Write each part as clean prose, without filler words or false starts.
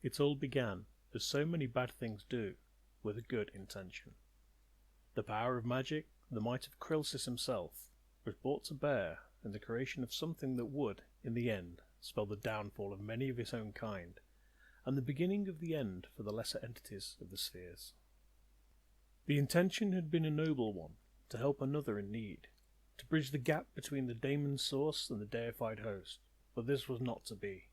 It all began, as so many bad things do, with a good intention. The power of magic, the might of Krillsis himself, was brought to bear in the creation of something that would, in the end, spell the downfall of many of his own kind, and the beginning of the end for the lesser entities of the spheres. The intention had been a noble one, to help another in need, to bridge the gap between the daemon source and the deified host, but this was not to be.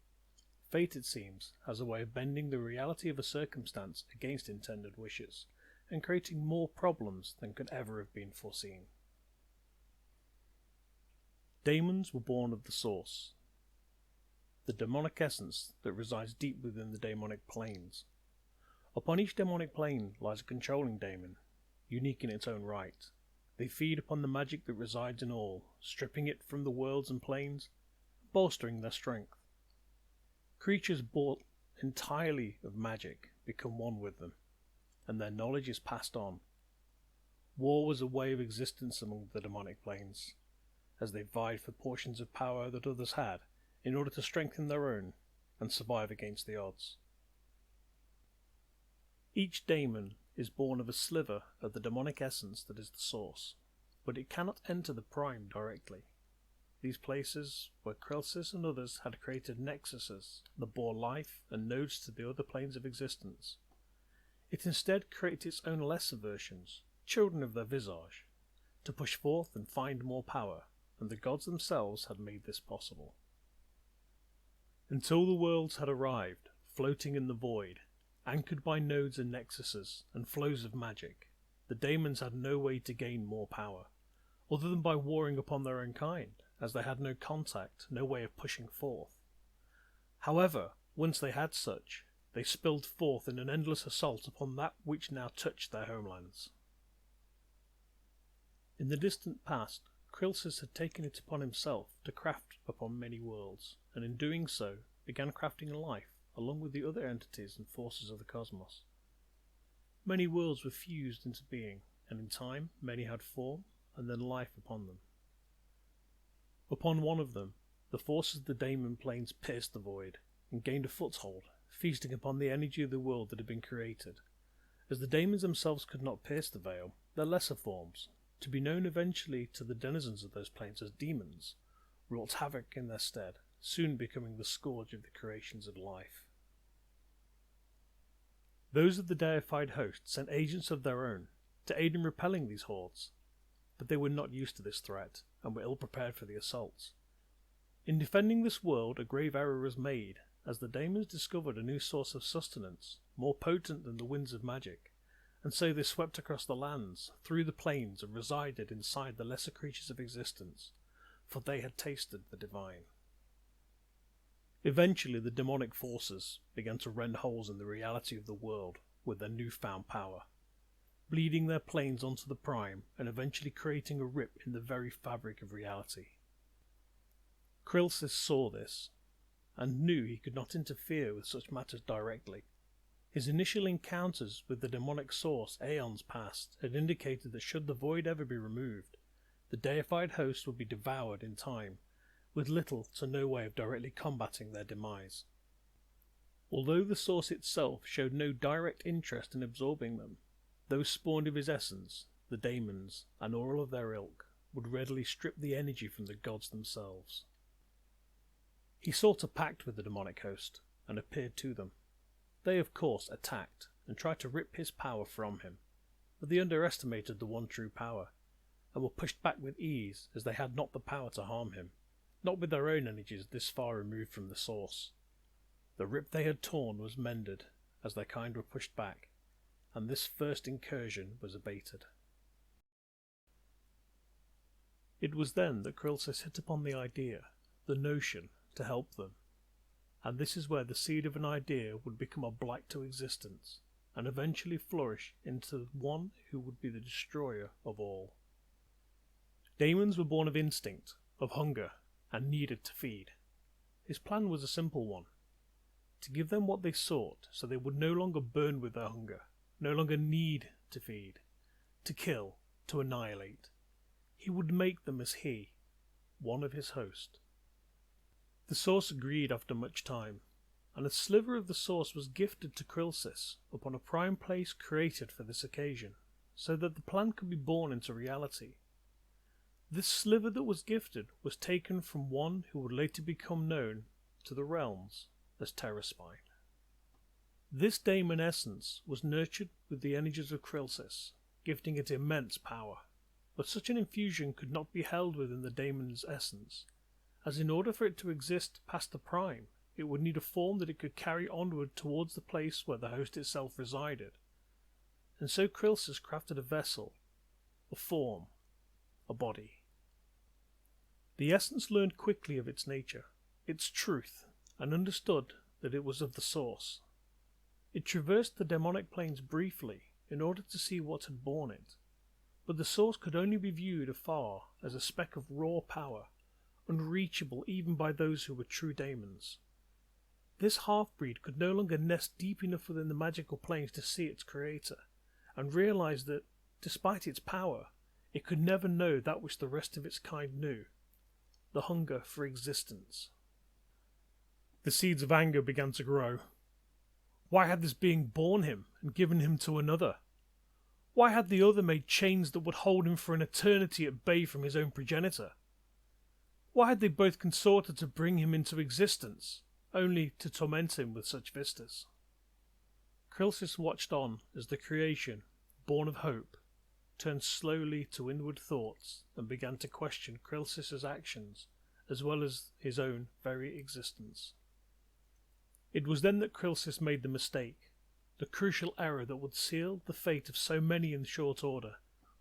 Fate, it seems, has a way of bending the reality of a circumstance against intended wishes, and creating more problems than could ever have been foreseen. Daemons were born of the source, the demonic essence that resides deep within the demonic planes. Upon each demonic plane lies a controlling daemon, unique in its own right. They feed upon the magic that resides in all, stripping it from the worlds and planes, bolstering their strength. Creatures bought entirely of magic become one with them, and their knowledge is passed on. War was a way of existence among the demonic planes, as they vied for portions of power that others had, in order to strengthen their own and survive against the odds. Each daemon is born of a sliver of the demonic essence that is the source, but it cannot enter the prime directly. These places, where Krillsis and others had created nexuses that bore life and nodes to the other planes of existence, it instead created its own lesser versions, children of their visage, to push forth and find more power, and the gods themselves had made this possible. Until the worlds had arrived, floating in the void, anchored by nodes and nexuses and flows of magic, the daemons had no way to gain more power, other than by warring upon their own kind, as they had no contact, no way of pushing forth. However, once they had such, they spilled forth in an endless assault upon that which now touched their homelands. In the distant past, Krillsis had taken it upon himself to craft upon many worlds, and in doing so began crafting life along with the other entities and forces of the cosmos. Many worlds were fused into being, and in time many had form and then life upon them. Upon one of them, the forces of the daemon planes pierced the void, and gained a foothold, feasting upon the energy of the world that had been created. As the daemons themselves could not pierce the veil, their lesser forms, to be known eventually to the denizens of those planes as demons, wrought havoc in their stead, soon becoming the scourge of the creations of life. Those of the deified host sent agents of their own to aid in repelling these hordes, but they were not used to this threat, and were ill prepared for the assaults. In defending this world a grave error was made, as the daemons discovered a new source of sustenance, more potent than the winds of magic, and so they swept across the lands, through the plains, and resided inside the lesser creatures of existence, for they had tasted the divine. Eventually the demonic forces began to rend holes in the reality of the world with their newfound power, bleeding their planes onto the prime and eventually creating a rip in the very fabric of reality. Krillsis saw this, and knew he could not interfere with such matters directly. His initial encounters with the demonic source aeons past had indicated that should the void ever be removed, the deified host would be devoured in time, with little to no way of directly combating their demise. Although the source itself showed no direct interest in absorbing them, those spawned of his essence, the daemons, and all of their ilk, would readily strip the energy from the gods themselves. He sought a pact with the demonic host, and appeared to them. They, of course, attacked, and tried to rip his power from him, but they underestimated the one true power, and were pushed back with ease, as they had not the power to harm him, not with their own energies this far removed from the source. The rip they had torn was mended, as their kind were pushed back, and this first incursion was abated. It was then that Krillsis hit upon the idea, the notion, to help them, and this is where the seed of an idea would become a blight to existence, and eventually flourish into one who would be the destroyer of all. Daemons were born of instinct, of hunger, and needed to feed. His plan was a simple one, to give them what they sought so they would no longer burn with their hunger, no longer need to feed, to kill, to annihilate. He would make them as he, one of his host. The source agreed after much time, and a sliver of the source was gifted to Krilsis upon a prime place created for this occasion, so that the plan could be born into reality. This sliver that was gifted was taken from one who would later become known to the realms as Terraspine. This daemon essence was nurtured with the energies of Krilsis, gifting it immense power, but such an infusion could not be held within the daemon's essence, as in order for it to exist past the prime, it would need a form that it could carry onward towards the place where the host itself resided. And so Krilsis crafted a vessel, a form, a body. The essence learned quickly of its nature, its truth, and understood that it was of the source. It traversed the demonic planes briefly in order to see what had borne it, but the source could only be viewed afar as a speck of raw power, unreachable even by those who were true daemons. This half-breed could no longer nest deep enough within the magical planes to see its creator, and realize that, despite its power, it could never know that which the rest of its kind knew, the hunger for existence. The seeds of anger began to grow. Why had this being borne him and given him to another? Why had the other made chains that would hold him for an eternity at bay from his own progenitor? Why had they both consorted to bring him into existence, only to torment him with such vistas? Krilsis watched on as the creation, born of hope, turned slowly to inward thoughts and began to question Krilsis' actions as well as his own very existence. It was then that Krilsis made the mistake, the crucial error that would seal the fate of so many in short order,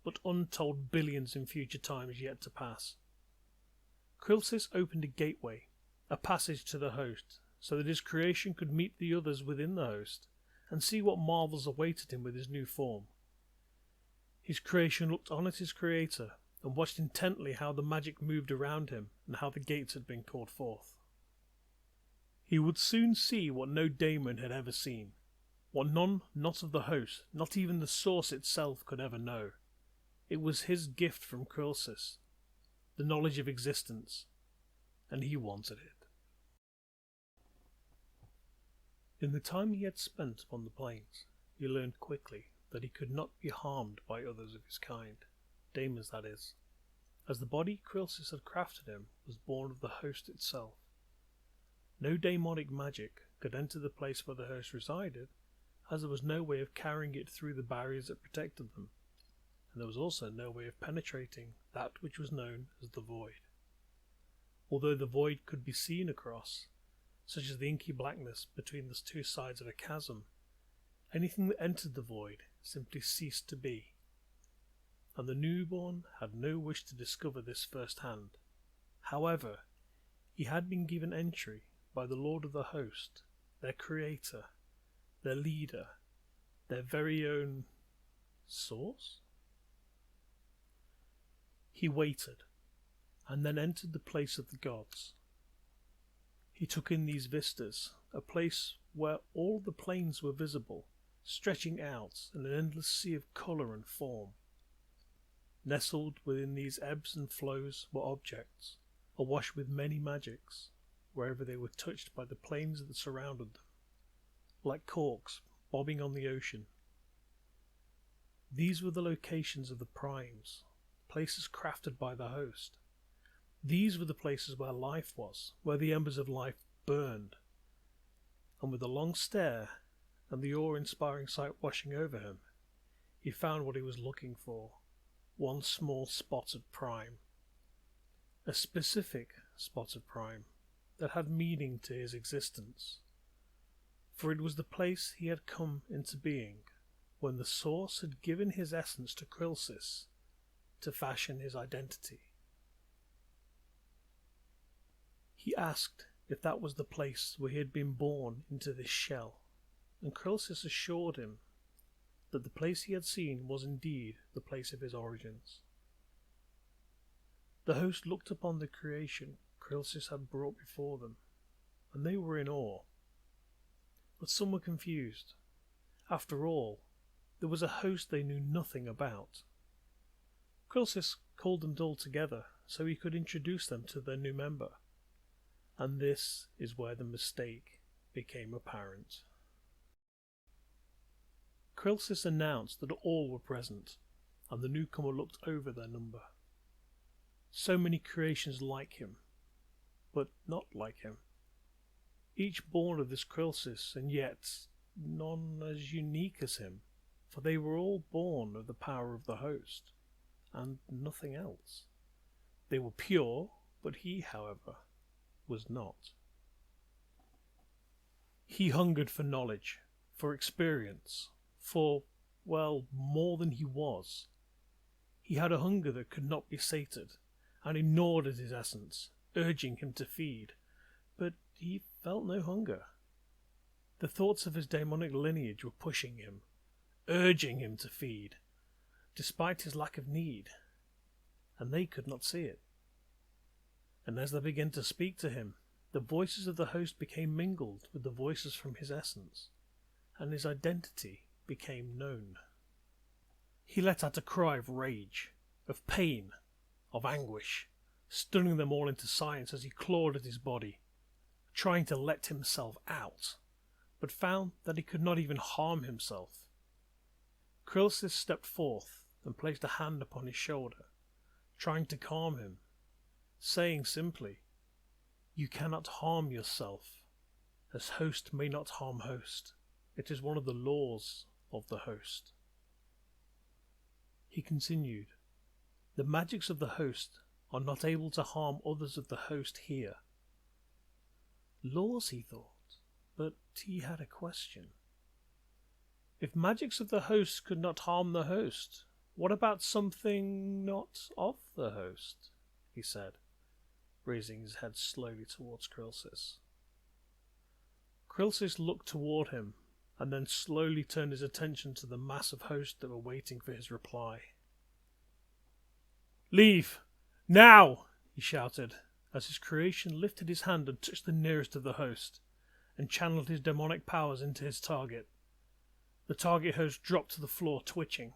but untold billions in future times yet to pass. Krilsis opened a gateway, a passage to the host, so that his creation could meet the others within the host, and see what marvels awaited him with his new form. His creation looked on at his creator, and watched intently how the magic moved around him, and how the gates had been called forth. He would soon see what no daemon had ever seen, what none not of the host, not even the source itself, could ever know. It was his gift from Krilsis, the knowledge of existence, and he wanted it. In the time he had spent upon the plains, he learned quickly that he could not be harmed by others of his kind, daemons that is, as the body Krilsis had crafted him was born of the host itself. No daemonic magic could enter the place where the host resided, as there was no way of carrying it through the barriers that protected them, and there was also no way of penetrating that which was known as the void. Although the void could be seen across, such as the inky blackness between the two sides of a chasm, anything that entered the void simply ceased to be, and the newborn had no wish to discover this firsthand. However, he had been given entry by the Lord of the Host, their creator, their leader, their very own source? He waited, and then entered the place of the gods. He took in these vistas, a place where all the planes were visible, stretching out in an endless sea of colour and form. Nestled within these ebbs and flows were objects, awash with many magics, wherever they were touched by the planes that surrounded them, like corks bobbing on the ocean. These were the locations of the primes, places crafted by the host. These were the places where life was, where the embers of life burned. And with a long stare, and the awe-inspiring sight washing over him, he found what he was looking for, one small spot of prime. A specific spot of prime that had meaning to his existence. For it was the place he had come into being, when the source had given his essence to Krilsis to fashion his identity. He asked if that was the place where he had been born into this shell, and Krilsis assured him that the place he had seen was indeed the place of his origins. The host looked upon the creation Krilsis had brought before them, and they were in awe. But some were confused. After all, there was a host they knew nothing about. Krilsis called them all together so he could introduce them to their new member. And this is where the mistake became apparent. Krilsis announced that all were present, and the newcomer looked over their number. So many creations like him, but not like him. Each born of this Krilsis, and yet none as unique as him, for they were all born of the power of the host, and nothing else. They were pure, but he, however, was not. He hungered for knowledge, for experience, for, well, more than he was. He had a hunger that could not be sated, and it gnawed at his essence, urging him to feed, but he felt no hunger. The thoughts of his demonic lineage were pushing him, urging him to feed, despite his lack of need, and they could not see it. And as they began to speak to him, the voices of the host became mingled with the voices from his essence, and his identity became known. He let out a cry of rage, of pain, of anguish, stunning them all into silence as he clawed at his body, trying to let himself out, but found that he could not even harm himself. Krilsis stepped forth and placed a hand upon his shoulder, trying to calm him, saying simply, "You cannot harm yourself, as host may not harm host. It is one of the laws of the host." He continued, "The magics of the host are not able to harm others of the host here." Laws, he thought, but he had a question. If magics of the host could not harm the host, what about something not of the host? He said, raising his head slowly towards Krilsis. Krilsis looked toward him, and then slowly turned his attention to the mass of hosts that were waiting for his reply. "Leave! Now!" he shouted, as his creation lifted his hand and touched the nearest of the host, and channeled his demonic powers into his target. The target host dropped to the floor, twitching,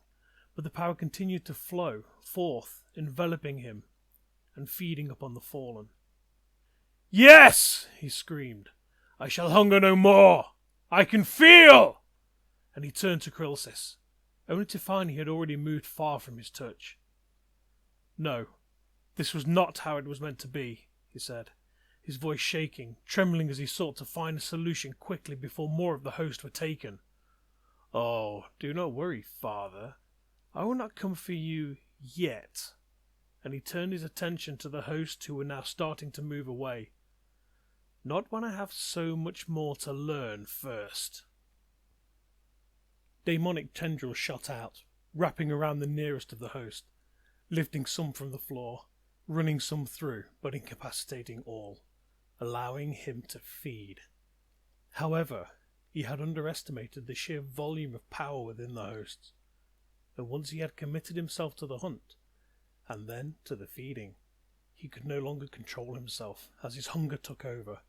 but the power continued to flow forth, enveloping him and feeding upon the fallen. "Yes!" he screamed. "I shall hunger no more! I can feel!" And he turned to Krilsis, only to find he had already moved far from his touch. "No, this was not how it was meant to be," he said, his voice shaking, trembling as he sought to find a solution quickly before more of the host were taken. "Oh, do not worry, father. I will not come for you yet." And he turned his attention to the hosts who were now starting to move away. "Not when I have so much more to learn first." Demonic tendrils shot out, wrapping around the nearest of the host, lifting some from the floor, running some through, but incapacitating all, allowing him to feed. However, he had underestimated the sheer volume of power within the hosts, and once he had committed himself to the hunt, and then to the feeding, he could no longer control himself as his hunger took over,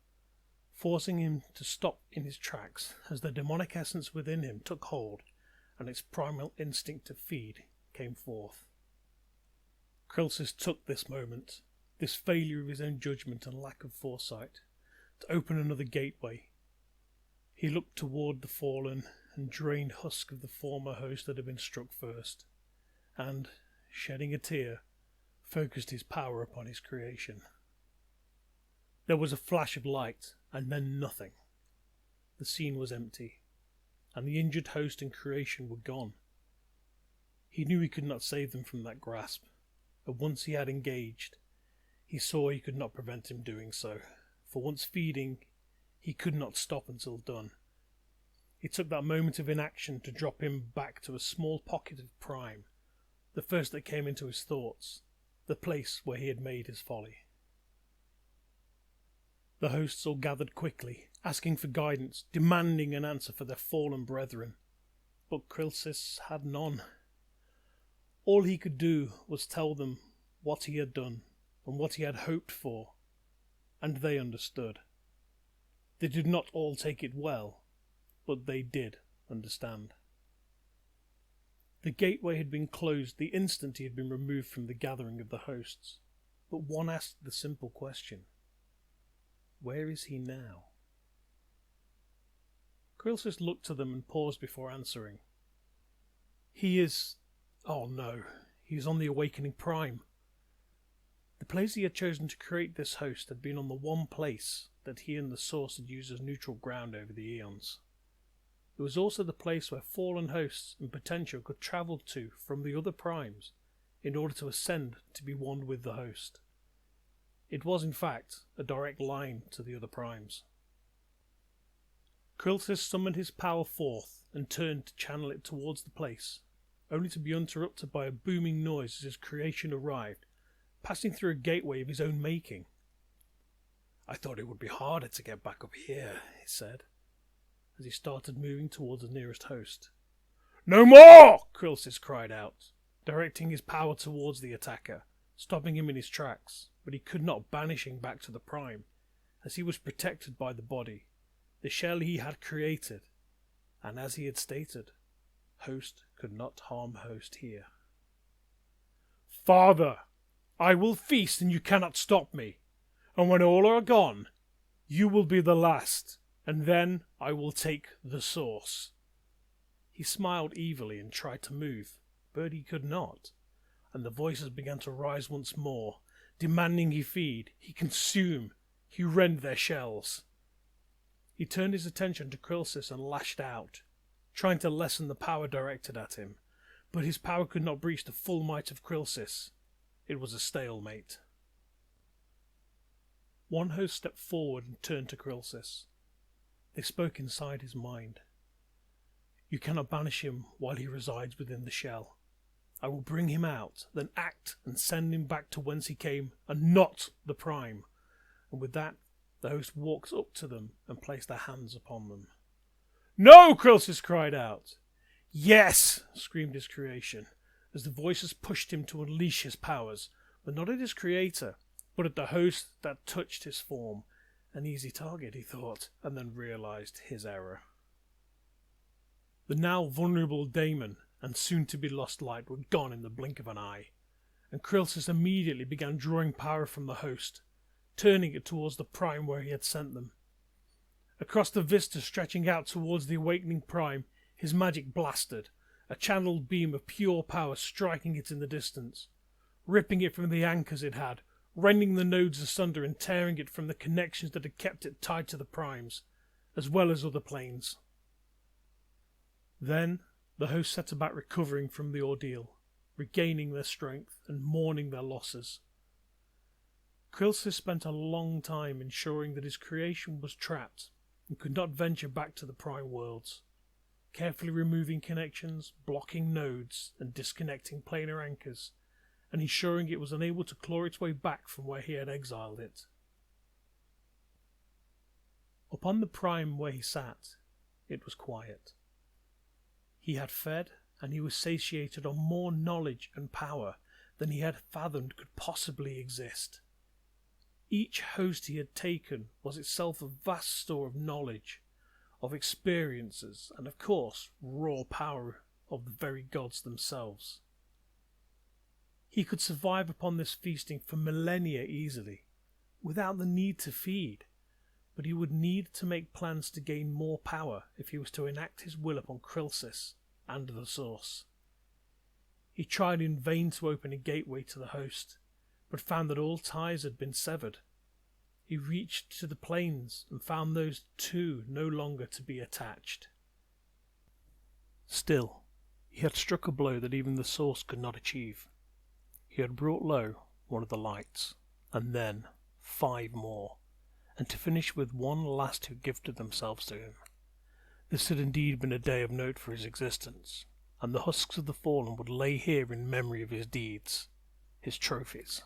forcing him to stop in his tracks as the demonic essence within him took hold and its primal instinct to feed came forth. Krilsis took this moment, this failure of his own judgment and lack of foresight, to open another gateway. He looked toward the fallen and drained husk of the former host that had been struck first, and, shedding a tear, focused his power upon his creation. There was a flash of light, and then nothing. The scene was empty, and the injured host and creation were gone. He knew he could not save them from that grasp, and once he had engaged, he saw he could not prevent him doing so, for once feeding, he could not stop until done. It took that moment of inaction to drop him back to a small pocket of prime, the first that came into his thoughts, the place where he had made his folly. The hosts all gathered quickly, asking for guidance, demanding an answer for their fallen brethren. But Krilsis had none. All he could do was tell them what he had done and what he had hoped for, and they understood. They did not all take it well, but they did understand. The gateway had been closed the instant he had been removed from the gathering of the hosts, but one asked the simple question: where is he now? Krilsis looked to them and paused before answering. He is... oh no, he is on the Awakening Prime. The place he had chosen to create this host had been on the one place that he and the Source had used as neutral ground over the eons. It was also the place where fallen hosts and potential could travel to from the other primes in order to ascend to be one with the host. It was in fact a direct line to the other primes. Krilsis summoned his power forth and turned to channel it towards the place, only to be interrupted by a booming noise as his creation arrived, passing through a gateway of his own making. I thought it would be harder to get back up here, he said, as he started moving towards the nearest host. No more! Krilsis cried out, directing his power towards the attacker, stopping him in his tracks, but he could not banish him back to the Prime, as he was protected by the body, the shell he had created, and as he had stated, host could not harm host here. Father, I will feast and you cannot stop me, and when all are gone, you will be the last, and then I will take the Source. He smiled evilly and tried to move, but he could not, and the voices began to rise once more, demanding he feed, he consume, he rend their shells. He turned his attention to Krilsis and lashed out, trying to lessen the power directed at him, but his power could not breach the full might of Krilsis. It was a stalemate. One host stepped forward and turned to Krilsis. They spoke inside his mind. You cannot banish him while he resides within the shell. I will bring him out, then act and send him back to whence he came, and not the Prime. And with that, the host walked up to them and placed their hands upon them. No! Krilsis cried out. Yes! Screamed his creation, as the voices pushed him to unleash his powers, but not at his creator, but at the host that touched his form. An easy target, he thought, and then realized his error. The now vulnerable Daemon and soon-to-be lost light were gone in the blink of an eye, and Krilsis immediately began drawing power from the host, turning it towards the Prime where he had sent them. Across the vista stretching out towards the Awakening Prime, his magic blasted, a channeled beam of pure power striking it in the distance, ripping it from the anchors it had, rending the nodes asunder and tearing it from the connections that had kept it tied to the Primes, as well as other planes. Then the host set about recovering from the ordeal, regaining their strength and mourning their losses. Krilsis spent a long time ensuring that his creation was trapped and could not venture back to the Prime worlds, carefully removing connections, blocking nodes, and disconnecting planar anchors, and ensuring it was unable to claw its way back from where he had exiled it. Upon the Prime where he sat, it was quiet. He had fed, and he was satiated on more knowledge and power than he had fathomed could possibly exist. Each host he had taken was itself a vast store of knowledge, of experiences, and of course, raw power of the very gods themselves. He could survive upon this feasting for millennia easily, without the need to feed, but he would need to make plans to gain more power if he was to enact his will upon Krilsis and the Source. He tried in vain to open a gateway to the host, but found that all ties had been severed. He reached to the planes and found those too no longer to be attached. Still, he had struck a blow that even the Source could not achieve. He had brought low one of the lights, and then 5 more, and to finish with one last who gifted themselves to him. This had indeed been a day of note for his existence, and the husks of the fallen would lay here in memory of his deeds, his trophies.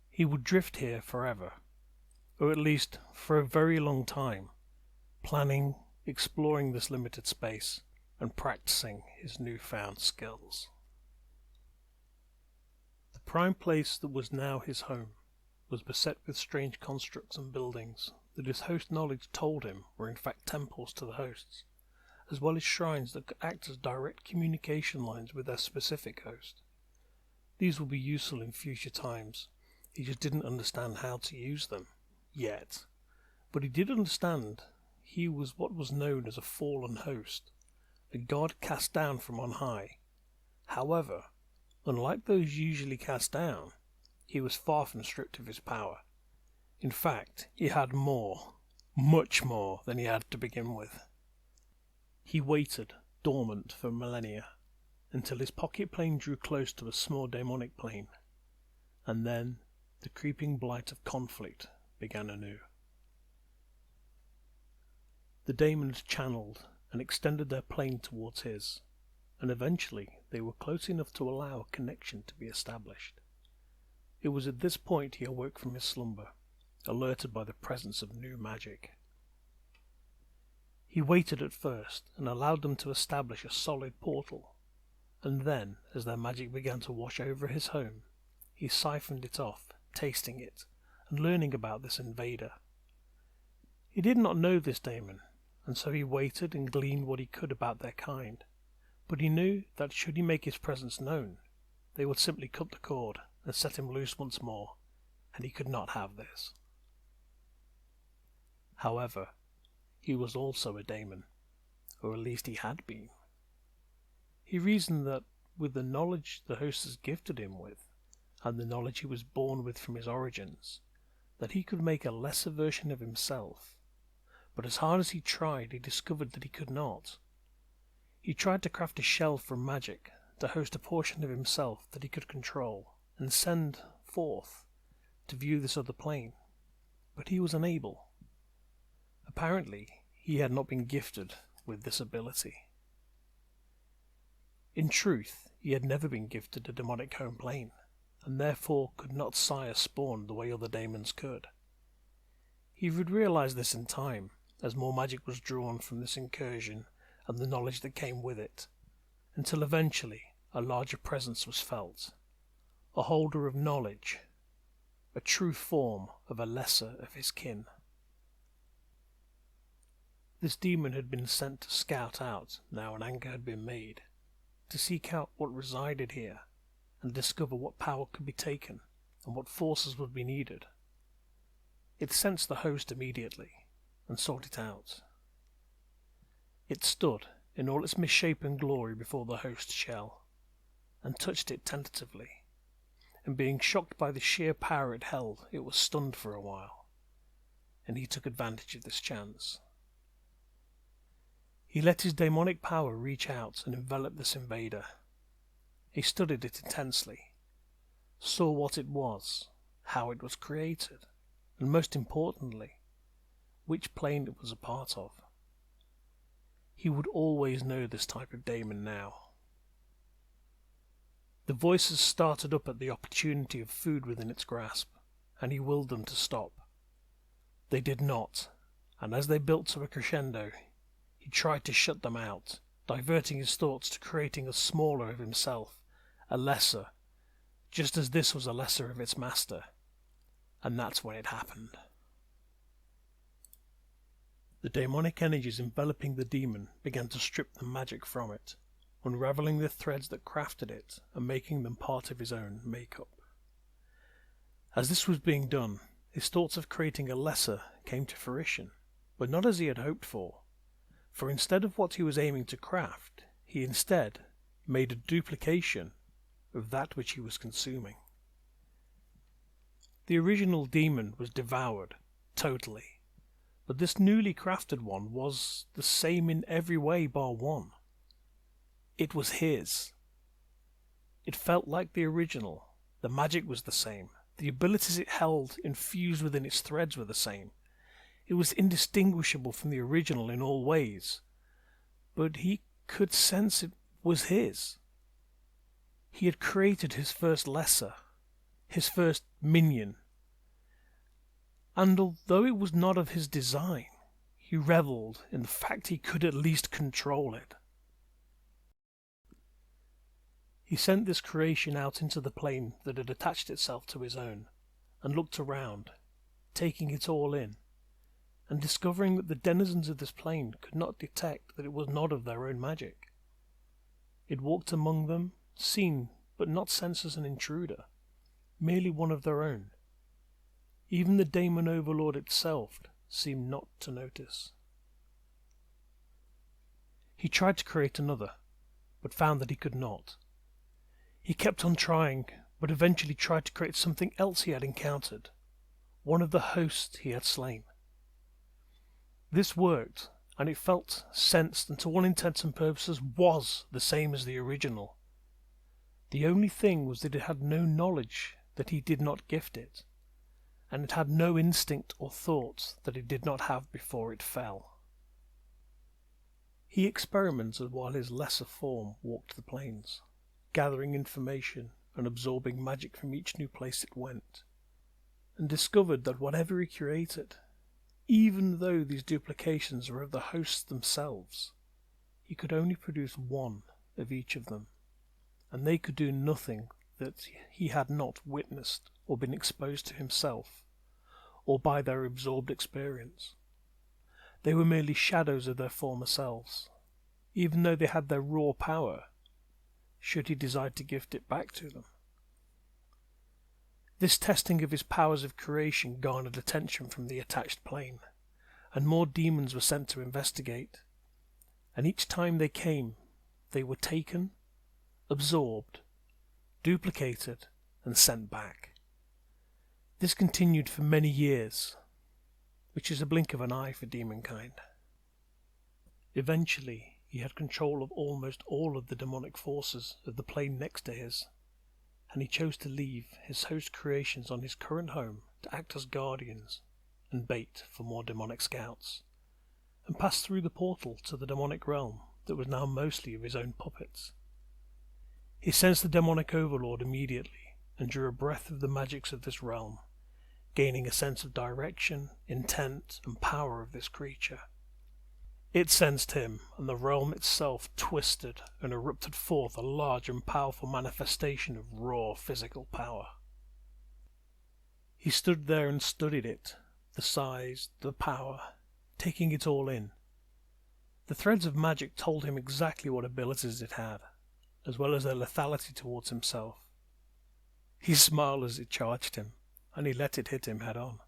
He would drift here forever, or at least for a very long time, planning, exploring this limited space, and practicing his newfound skills. The prime place that was now his home was beset with strange constructs and buildings that his host knowledge told him were in fact temples to the hosts, as well as shrines that could act as direct communication lines with their specific host. These will be useful in future times. He just didn't understand how to use them, yet. But he did understand he was what was known as a fallen host, a god cast down from on high. However, unlike those usually cast down, he was far from stripped of his power. In fact, he had more, much more than he had to begin with. He waited, dormant for millennia, until his pocket plane drew close to a small demonic plane, and then the creeping blight of conflict began anew. The daemons channeled and extended their plane towards his, and eventually they were close enough to allow a connection to be established. It was at this point he awoke from his slumber, alerted by the presence of new magic. He waited at first and allowed them to establish a solid portal, and then, as their magic began to wash over his home, he siphoned it off, tasting it, and learning about this invader. He did not know this daemon, and so he waited and gleaned what he could about their kind, but he knew that should he make his presence known, they would simply cut the cord and set him loose once more, and he could not have this. However, he was also a daemon, or at least he had been. He reasoned that with the knowledge the host has gifted him with, and the knowledge he was born with from his origins, that he could make a lesser version of himself. But as hard as he tried, he discovered that he could not. He tried to craft a shell from magic to host a portion of himself that he could control and send forth to view this other plane, but he was unable. Apparently, he had not been gifted with this ability. In truth, he had never been gifted a demonic home plane, and therefore could not sire spawn the way other daemons could. He would realize this in time, as more magic was drawn from this incursion and the knowledge that came with it, until eventually a larger presence was felt, a holder of knowledge, a true form of a lesser of his kin. This demon had been sent to scout out, now an anchor had been made, to seek out what resided here, and discover what power could be taken, and what forces would be needed. It sensed the host immediately, and sought it out. It stood in all its misshapen glory before the host's shell, and touched it tentatively, and being shocked by the sheer power it held, it was stunned for a while, and he took advantage of this chance. He let his demonic power reach out and envelop this invader. He studied it intensely, saw what it was, how it was created, and most importantly, which plane it was a part of. He would always know this type of daemon now. The voices started up at the opportunity of food within its grasp, and he willed them to stop. They did not, and as they built to a crescendo, he tried to shut them out, diverting his thoughts to creating a smaller of himself, a lesser, just as this was a lesser of its master. And that's when it happened. The demonic energies enveloping the demon began to strip the magic from it, unraveling the threads that crafted it and making them part of his own makeup. As this was being done, his thoughts of creating a lesser came to fruition, but not as he had hoped for instead of what he was aiming to craft, he instead made a duplication of that which he was consuming. The original demon was devoured, totally, but this newly crafted one was the same in every way bar one. It was his. It felt like the original. The magic was the same. The abilities it held infused within its threads were the same. It was indistinguishable from the original in all ways, but he could sense it was his. He had created his first lesser, his first minion, and although it was not of his design, he revelled in the fact he could at least control it. He sent this creation out into the plane that had attached itself to his own, and looked around, taking it all in, and discovering that the denizens of this plane could not detect that it was not of their own magic. It walked among them, seen but not sensed as an intruder, merely one of their own. Even the Daemon Overlord itself seemed not to notice. He tried to create another, but found that he could not. He kept on trying, but eventually tried to create something else he had encountered, one of the hosts he had slain. This worked, and it felt, sensed, and to all intents and purposes was the same as the original. The only thing was that it had no knowledge that he did not gift it, and it had no instinct or thought that it did not have before it fell. He experimented while his lesser form walked the plains, gathering information and absorbing magic from each new place it went, and discovered that whatever he created, even though these duplications were of the hosts themselves, he could only produce one of each of them, and they could do nothing that he had not witnessed or been exposed to himself, or by their absorbed experience. They were merely shadows of their former selves, even though they had their raw power, should he desire to gift it back to them. This testing of his powers of creation garnered attention from the attached plane, and more demons were sent to investigate, and each time they came, they were taken, absorbed, duplicated, and sent back. This continued for many years, which is a blink of an eye for demonkind. Eventually, he had control of almost all of the demonic forces of the plane next to his, and he chose to leave his host creations on his current home to act as guardians and bait for more demonic scouts, and pass through the portal to the demonic realm that was now mostly of his own puppets. He sensed the demonic overlord immediately and drew a breath of the magics of this realm, gaining a sense of direction, intent, and power of this creature. It sensed him, and the realm itself twisted and erupted forth a large and powerful manifestation of raw physical power. He stood there and studied it, the size, the power, taking it all in. The threads of magic told him exactly what abilities it had, as well as their lethality towards himself. He smiled as it charged him, and he let it hit him head on.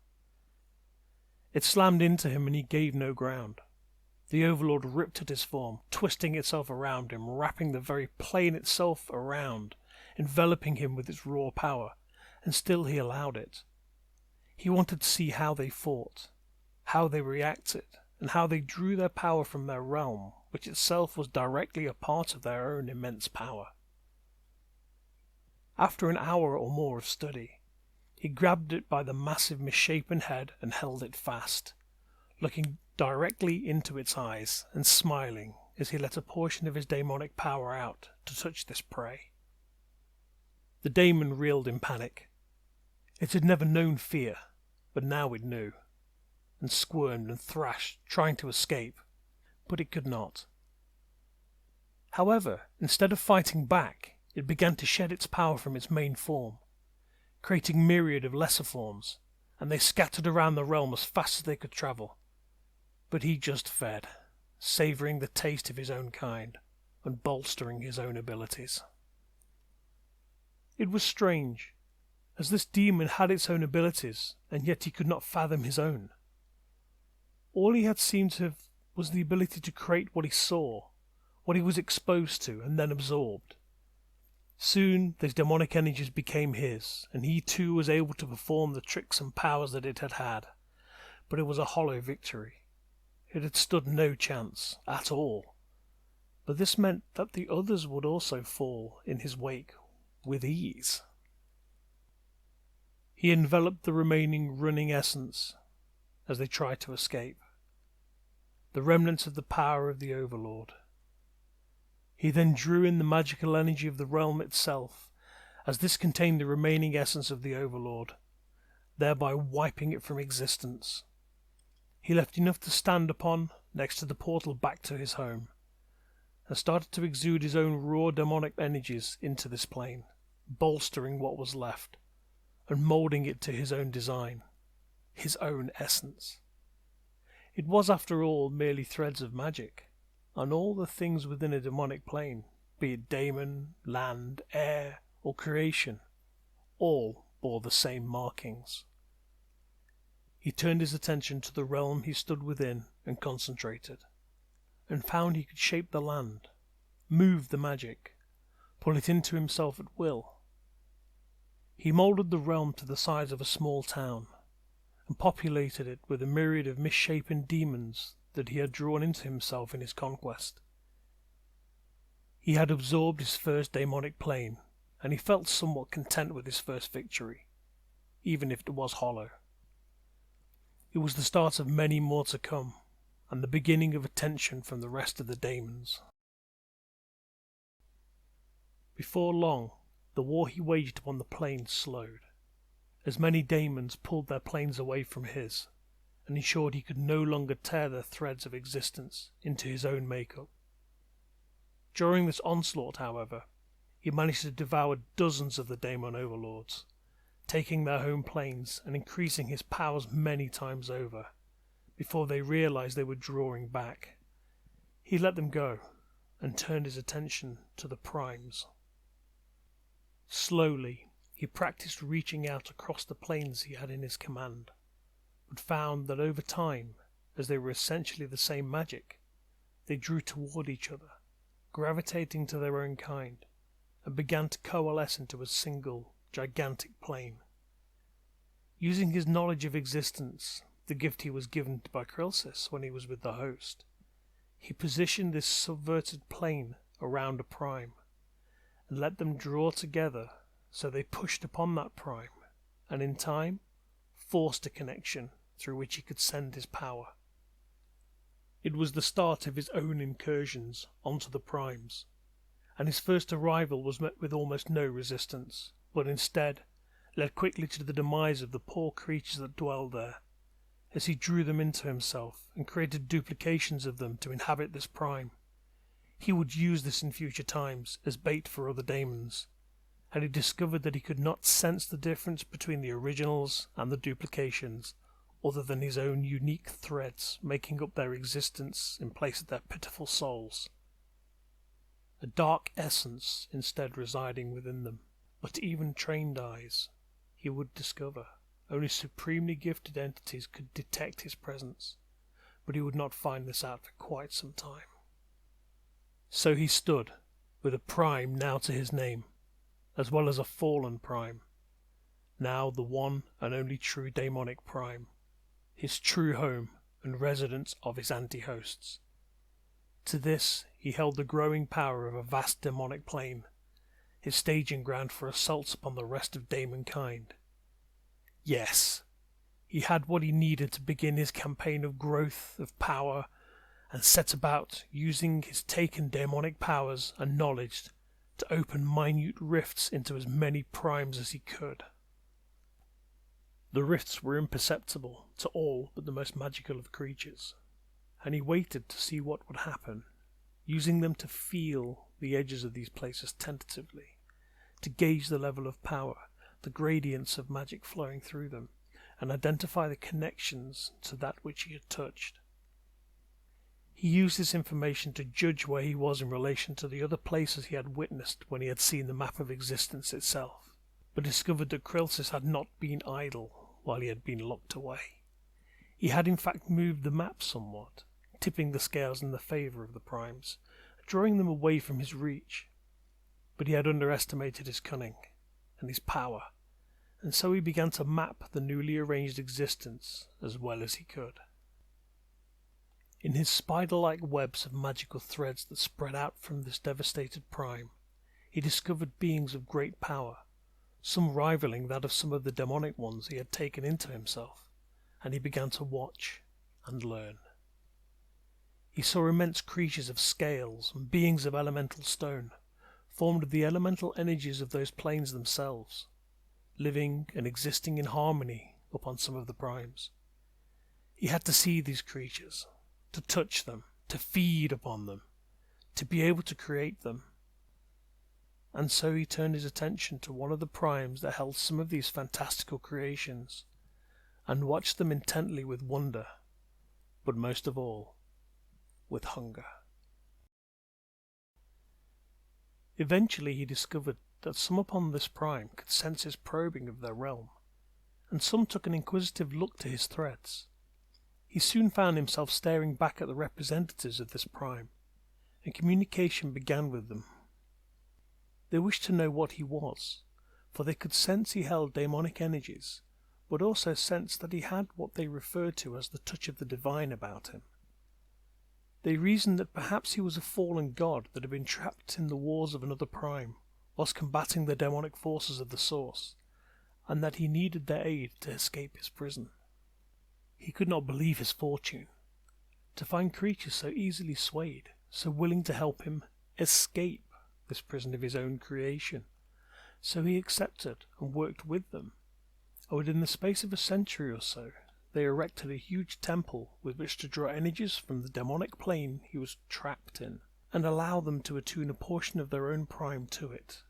It slammed into him and he gave no ground. The Overlord ripped at his form, twisting itself around him, wrapping the very plane itself around, enveloping him with its raw power, and still he allowed it. He wanted to see how they fought, how they reacted, and how they drew their power from their realm, which itself was directly a part of their own immense power. After an hour or more of study, he grabbed it by the massive misshapen head and held it fast, looking directly into its eyes and smiling as he let a portion of his demonic power out to touch this prey. The daemon reeled in panic. It had never known fear, but now it knew, and squirmed and thrashed, trying to escape, but it could not. However, instead of fighting back, it began to shed its power from its main form, creating myriad of lesser forms, and they scattered around the realm as fast as they could travel. But he just fed, savouring the taste of his own kind, and bolstering his own abilities. It was strange, as this demon had its own abilities, and yet he could not fathom his own. All he had seemed to have was the ability to create what he saw, what he was exposed to, and then absorbed. Soon these demonic energies became his, and he too was able to perform the tricks and powers that it had had. But it was a hollow victory. It had stood no chance at all. But this meant that the others would also fall in his wake with ease. He enveloped the remaining running essence as they tried to escape, the remnants of the power of the Overlord. He then drew in the magical energy of the realm itself, as this contained the remaining essence of the Overlord, thereby wiping it from existence. He left enough to stand upon next to the portal back to his home, and started to exude his own raw demonic energies into this plane, bolstering what was left, and moulding it to his own design, his own essence. It was, after all, merely threads of magic, and all the things within a demonic plane, be it daemon, land, air, or creation, all bore the same markings. He turned his attention to the realm he stood within and concentrated. and found he could shape the land, move the magic, pull it into himself at will. He moulded the realm to the size of a small town, and populated it with a myriad of misshapen demons that he had drawn into himself in his conquest. He had absorbed his first demonic plane, and he felt somewhat content with his first victory, even if it was hollow. It was the start of many more to come, and the beginning of attention from the rest of the daemons. Before long, the war he waged upon the plains slowed, as many daemons pulled their planes away from his, and ensured he could no longer tear their threads of existence into his own make-up. During this onslaught, however, he managed to devour dozens of the daemon overlords, taking their home planes and increasing his powers many times over, before they realized they were drawing back. He let them go, and turned his attention to the primes. Slowly, he practiced reaching out across the planes he had in his command, but found that over time, as they were essentially the same magic, they drew toward each other, gravitating to their own kind, and began to coalesce into a single, gigantic plane. Using his knowledge of existence, the gift he was given by Karnefos when he was with the host, he positioned this subverted plane around a prime, and let them draw together so they pushed upon that prime, and in time forced a connection through which he could send his power. It was the start of his own incursions onto the primes, and his first arrival was met with almost no resistance, but instead led quickly to the demise of the poor creatures that dwelled there, as he drew them into himself and created duplications of them to inhabit this prime. He would use this in future times as bait for other daemons, and he discovered that he could not sense the difference between the originals and the duplications, other than his own unique threads making up their existence in place of their pitiful souls. A dark essence instead residing within them, but even trained eyes, he would discover, only supremely gifted entities could detect his presence, but he would not find this out for quite some time. So he stood, with a prime now to his name, as well as a fallen prime, now the one and only true daemonic prime, his true home and residence of his anti-hosts. To this he held the growing power of a vast demonic plane, his staging ground for assaults upon the rest of daemonkind. Yes, he had what he needed to begin his campaign of growth, of power, and set about using his taken daemonic powers and knowledge to open minute rifts into as many primes as he could. The rifts were imperceptible to all but the most magical of creatures, and he waited to see what would happen, using them to feel the edges of these places tentatively, to gauge the level of power, the gradients of magic flowing through them, and identify the connections to that which he had touched. He used this information to judge where he was in relation to the other places he had witnessed when he had seen the map of existence itself, but discovered that Karnefos had not been idle while he had been locked away. He had in fact moved the map somewhat, tipping the scales in the favour of the primes, drawing them away from his reach. But he had underestimated his cunning and his power, and so he began to map the newly arranged existence as well as he could. In his spider-like webs of magical threads that spread out from this devastated prime, he discovered beings of great power, some rivaling that of some of the demonic ones he had taken into himself, and he began to watch and learn. He saw immense creatures of scales and beings of elemental stone, formed of the elemental energies of those planes themselves, living and existing in harmony upon some of the primes. He had to see these creatures, to touch them, to feed upon them, to be able to create them. And so he turned his attention to one of the primes that held some of these fantastical creations, and watched them intently with wonder, but most of all, with hunger. Eventually he discovered that some upon this prime could sense his probing of their realm, and some took an inquisitive look to his threads. He soon found himself staring back at the representatives of this prime, and communication began with them. They wished to know what he was, for they could sense he held daemonic energies, but also sensed that he had what they referred to as the touch of the divine about him. They reasoned that perhaps he was a fallen god that had been trapped in the wars of another prime, whilst combating the demonic forces of the source, and that he needed their aid to escape his prison. He could not believe his fortune. To find creatures so easily swayed, so willing to help him escape this prison of his own creation. So he accepted and worked with them, and within the space of a century or so, they erected a huge temple with which to draw energies from the demonic plane he was trapped in, and allow them to attune a portion of their own prime to it,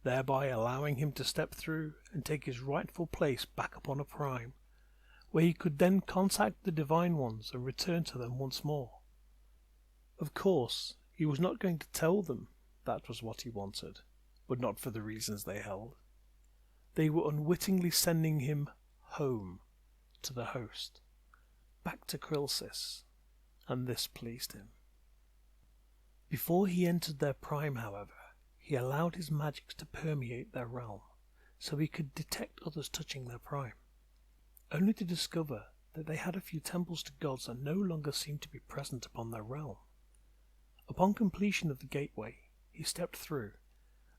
thereby allowing him to step through and take his rightful place back upon a prime, where he could then contact the divine ones and return to them once more. Of course, he was not going to tell them that was what he wanted, but not for the reasons they held. They were unwittingly sending him home to the host, back to Krilsis, and this pleased him. Before he entered their prime, however, he allowed his magics to permeate their realm, so he could detect others touching their prime, only to discover that they had a few temples to gods that no longer seemed to be present upon their realm. Upon completion of the gateway, he stepped through,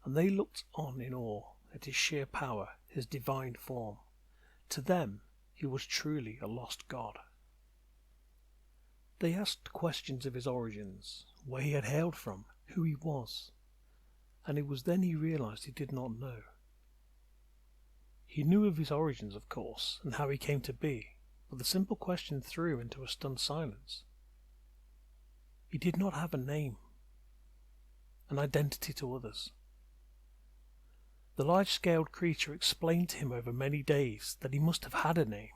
and they looked on in awe at his sheer power, his divine form. To them, he was truly a lost god. They asked questions of his origins, where he had hailed from, who he was, and it was then he realized he did not know. He knew of his origins, of course, and how he came to be, but the simple question threw him into a stunned silence. He did not have a name, an identity to others. The large-scaled creature explained to him over many days that he must have had a name.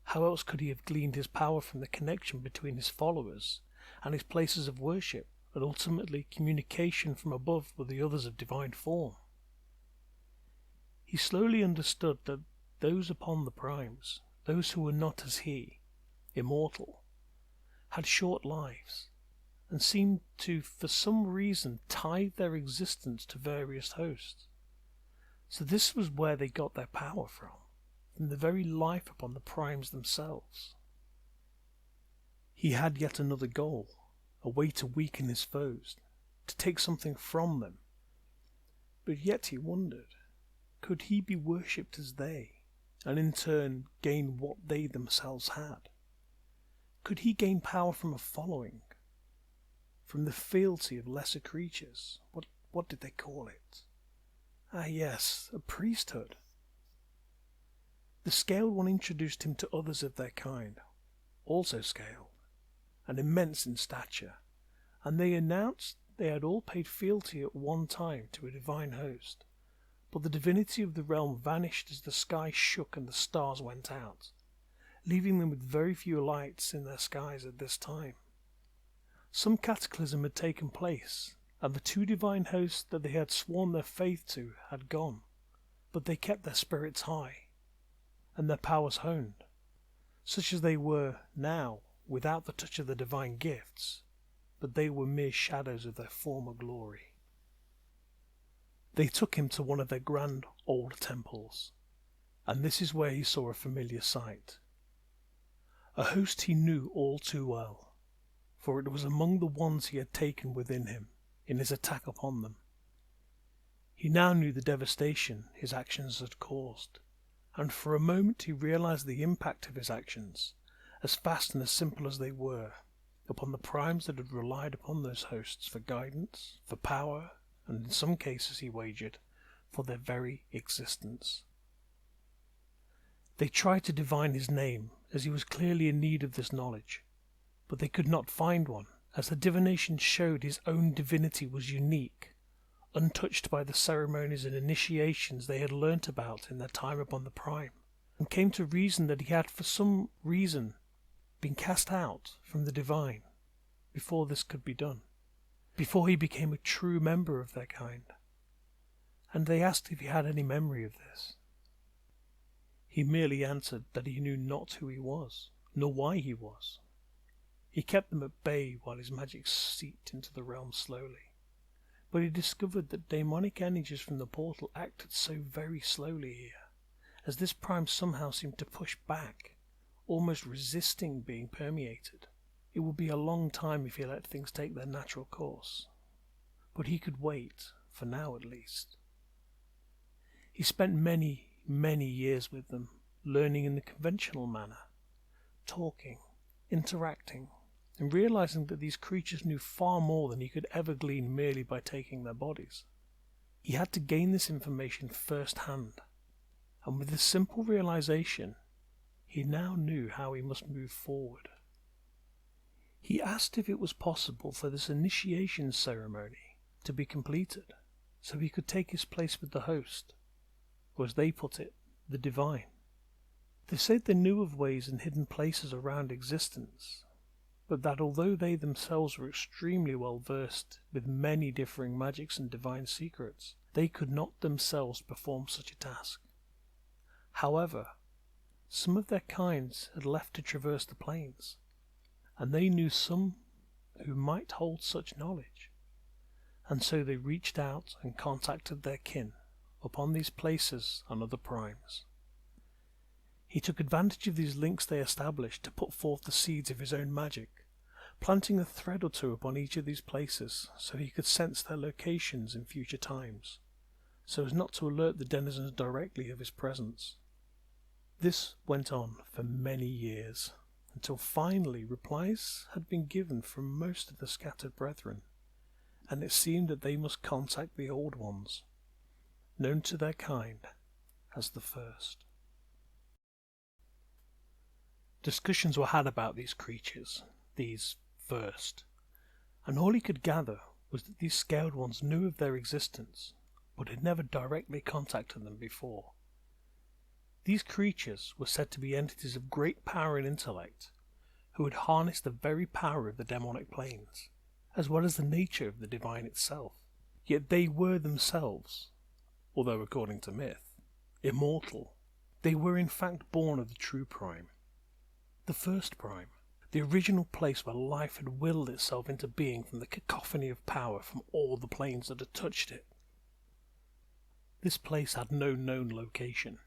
How else could he have gleaned his power from the connection between his followers and his places of worship, and ultimately communication from above with the others of divine form? He slowly understood that those upon the primes, those who were not as he, immortal, had short lives, and seemed to, for some reason, tie their existence to various hosts. So this was where they got their power from the very life upon the primes themselves. He had yet another goal, a way to weaken his foes, to take something from them. But yet he wondered, could he be worshipped as they, and in turn gain what they themselves had? Could he gain power from a following, from the fealty of lesser creatures? What did they call it? Ah yes, a priesthood. The Scaled One introduced him to others of their kind, also scaled, and immense in stature, and they announced they had all paid fealty at one time to a divine host, but the divinity of the realm vanished as the sky shook and the stars went out, leaving them with very few lights in their skies at this time. Some cataclysm had taken place, and the two divine hosts that they had sworn their faith to had gone, but they kept their spirits high, and their powers honed, such as they were now without the touch of the divine gifts, but they were mere shadows of their former glory. They took him to one of their grand old temples, and this is where he saw a familiar sight. A host he knew all too well, for it was among the ones he had taken within him in his attack upon them. He now knew the devastation his actions had caused, and for a moment he realized the impact of his actions, as fast and as simple as they were, upon the primes that had relied upon those hosts for guidance, for power, and in some cases, he wagered, for their very existence. They tried to divine his name, as he was clearly in need of this knowledge, but they could not find one, as the divination showed his own divinity was unique, untouched by the ceremonies and initiations they had learnt about in their time upon the prime, and came to reason that he had for some reason been cast out from the divine before this could be done, before he became a true member of their kind, and they asked if he had any memory of this. He merely answered that he knew not who he was, nor why he was. He kept them at bay while his magic seeped into the realm slowly, but he discovered that demonic energies from the portal acted so very slowly here, as this prime somehow seemed to push back, almost resisting being permeated. It would be a long time if he let things take their natural course, but he could wait, for now at least. He spent many, many years with them, learning in the conventional manner, talking, interacting, and realizing that these creatures knew far more than he could ever glean merely by taking their bodies. He had to gain this information firsthand, and with this simple realization, he now knew how he must move forward. He asked if it was possible for this initiation ceremony to be completed, so he could take his place with the host, or as they put it, the divine. They said they knew of ways and hidden places around existence, but that although they themselves were extremely well versed with many differing magics and divine secrets, they could not themselves perform such a task. However, some of their kinds had left to traverse the plains, and they knew some who might hold such knowledge, and so they reached out and contacted their kin upon these places and other primes. He took advantage of these links they established to put forth the seeds of his own magic, planting a thread or two upon each of these places so he could sense their locations in future times, so as not to alert the denizens directly of his presence. This went on for many years, until finally replies had been given from most of the scattered brethren, and it seemed that they must contact the Old Ones, known to their kind as the First. Discussions were had about these creatures, these First, and all he could gather was that these Scaled Ones knew of their existence, but had never directly contacted them before. These creatures were said to be entities of great power and intellect, who had harnessed the very power of the demonic planes, as well as the nature of the divine itself. Yet they were themselves, although according to myth, immortal. They were in fact born of the true prime, the first prime, the original place where life had willed itself into being from the cacophony of power from all the planes that had touched it. This place had no known location,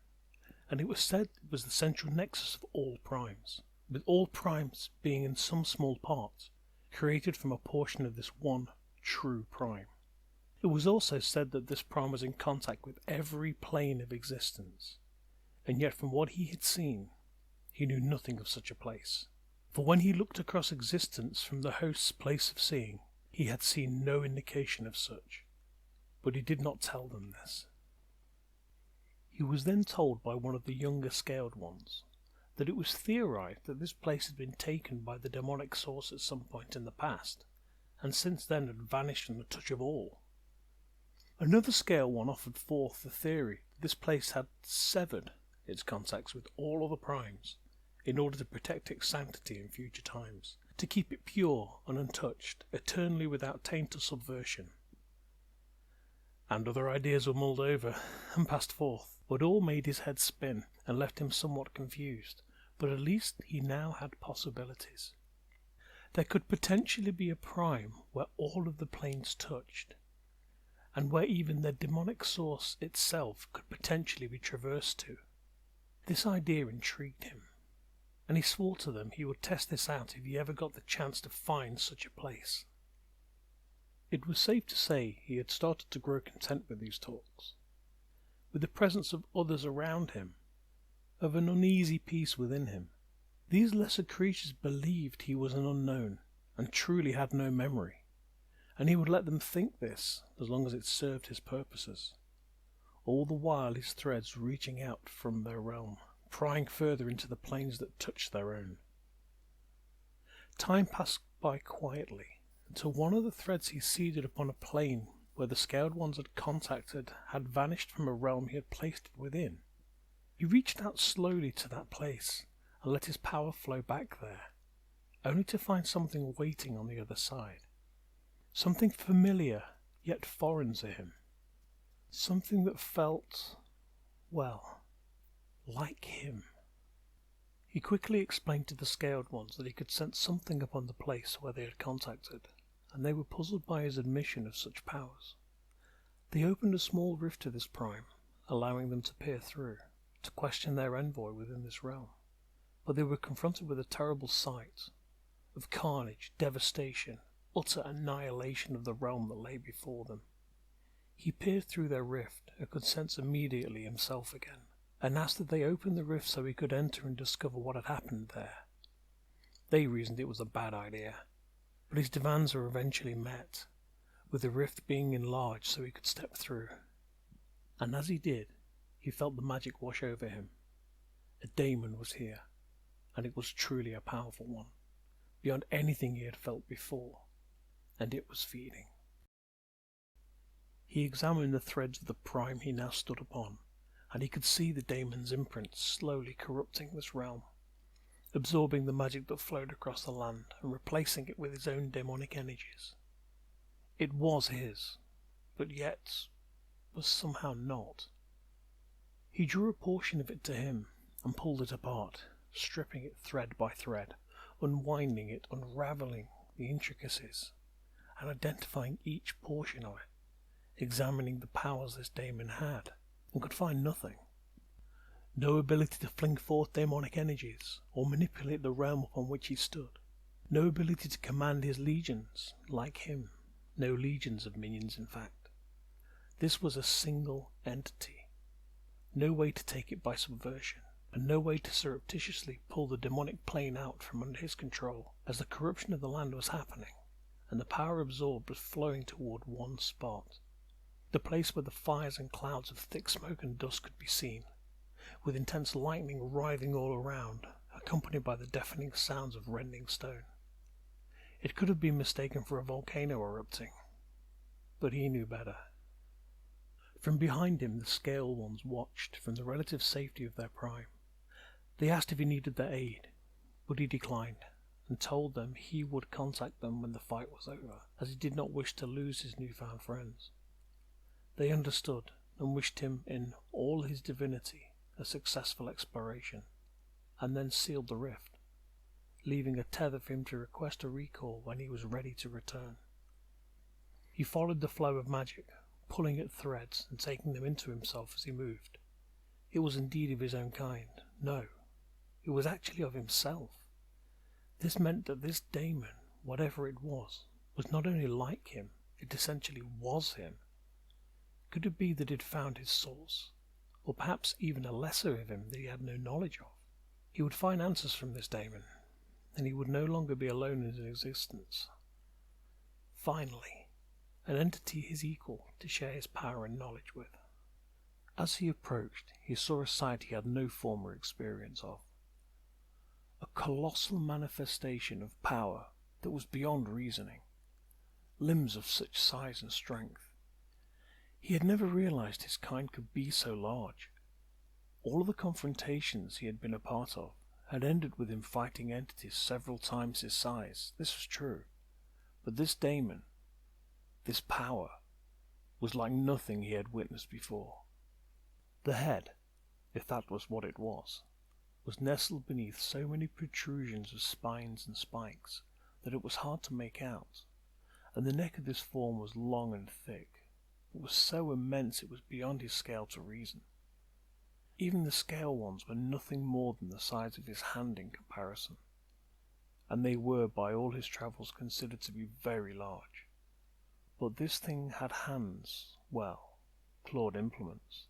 and it was said it was the central nexus of all primes, with all primes being in some small part created from a portion of this one true prime. It was also said that this prime was in contact with every plane of existence, and yet from what he had seen, he knew nothing of such a place. For when he looked across existence from the host's place of seeing, he had seen no indication of such, but he did not tell them this. He was then told by one of the younger Scaled Ones that it was theorized that this place had been taken by the demonic source at some point in the past, and since then had vanished from the touch of all. Another Scaled One offered forth the theory that this place had severed its contacts with all other primes in order to protect its sanctity in future times, to keep it pure and untouched, eternally without taint or subversion. And other ideas were mulled over and passed forth, but all made his head spin and left him somewhat confused, but at least he now had possibilities. There could potentially be a prime where all of the planes touched, and where even the demonic source itself could potentially be traversed to. This idea intrigued him, and he swore to them he would test this out if he ever got the chance to find such a place. It was safe to say he had started to grow content with these talks, with the presence of others around him, of an uneasy peace within him. These lesser creatures believed he was an unknown, and truly had no memory, and he would let them think this as long as it served his purposes, all the while his threads reaching out from their realm, prying further into the planes that touched their own. Time passed by quietly, until one of the threads he seeded upon a plane where the Scaled Ones had contacted had vanished from a realm he had placed it within. He reached out slowly to that place and let his power flow back there, only to find something waiting on the other side. Something familiar yet foreign to him. Something that felt, well, like him. He quickly explained to the Scaled Ones that he could sense something upon the place where they had contacted, and they were puzzled by his admission of such powers. They opened a small rift to this prime, allowing them to peer through, to question their envoy within this realm. But they were confronted with a terrible sight of carnage, devastation, utter annihilation of the realm that lay before them. He peered through their rift and could sense immediately himself again, and asked that they open the rift so he could enter and discover what had happened there. They reasoned it was a bad idea, but his demands were eventually met, with the rift being enlarged so he could step through. And as he did, he felt the magic wash over him. A daemon was here, and it was truly a powerful one, beyond anything he had felt before, and it was feeding. He examined the threads of the prime he now stood upon, and he could see the daemon's imprint slowly corrupting this realm, absorbing the magic that flowed across the land and replacing it with his own demonic energies. It was his, but yet was somehow not. He drew a portion of it to him and pulled it apart, stripping it thread by thread, unwinding it, unravelling the intricacies, and identifying each portion of it, examining the powers this daemon had, and could find nothing. No ability to fling forth demonic energies, or manipulate the realm upon which he stood. No ability to command his legions, like him. No legions of minions, in fact. This was a single entity. No way to take it by subversion, and no way to surreptitiously pull the demonic plane out from under his control, as the corruption of the land was happening, and the power absorbed was flowing toward one spot. The place where the fires and clouds of thick smoke and dust could be seen, with intense lightning writhing all around, accompanied by the deafening sounds of rending stone. It could have been mistaken for a volcano erupting, but he knew better. From behind him the Scale Ones watched from the relative safety of their prime. They asked if he needed their aid, but he declined, and told them he would contact them when the fight was over, as he did not wish to lose his newfound friends. They understood, and wished him in all his divinity a successful exploration, and then sealed the rift, leaving a tether for him to request a recall when he was ready to return. He followed the flow of magic, pulling at threads and taking them into himself as he moved. It was indeed of his own kind. No, it was actually of himself. This meant that this daemon, whatever it was not only like him, it essentially was him. Could it be that it found his source, or perhaps even a lesser of him that he had no knowledge of? He would find answers from this daemon, and he would no longer be alone in his existence. Finally, an entity his equal to share his power and knowledge with. As he approached, he saw a sight he had no former experience of. A colossal manifestation of power that was beyond reasoning. Limbs of such size and strength. He had never realized his kind could be so large. All of the confrontations he had been a part of had ended with him fighting entities several times his size. This was true. But this daemon, this power, was like nothing he had witnessed before. The head, if that was what it was nestled beneath so many protrusions of spines and spikes that it was hard to make out, and the neck of this form was long and thick, but was so immense it was beyond his scale to reason. Even the Scale Ones were nothing more than the size of his hand in comparison, and they were by all his travels considered to be very large. But this thing had hands, well, clawed implements,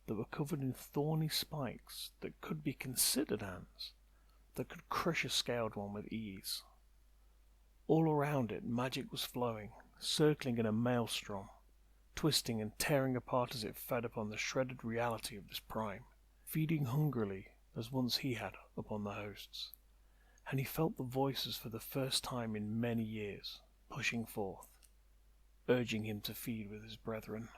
that were covered in thorny spikes that could be considered hands, that could crush a Scaled One with ease. All around it magic was flowing, circling in a maelstrom, twisting and tearing apart as it fed upon the shredded reality of this prime, feeding hungrily as once he had upon the hosts. And he felt the voices for the first time in many years, pushing forth, urging him to feed with his brethren.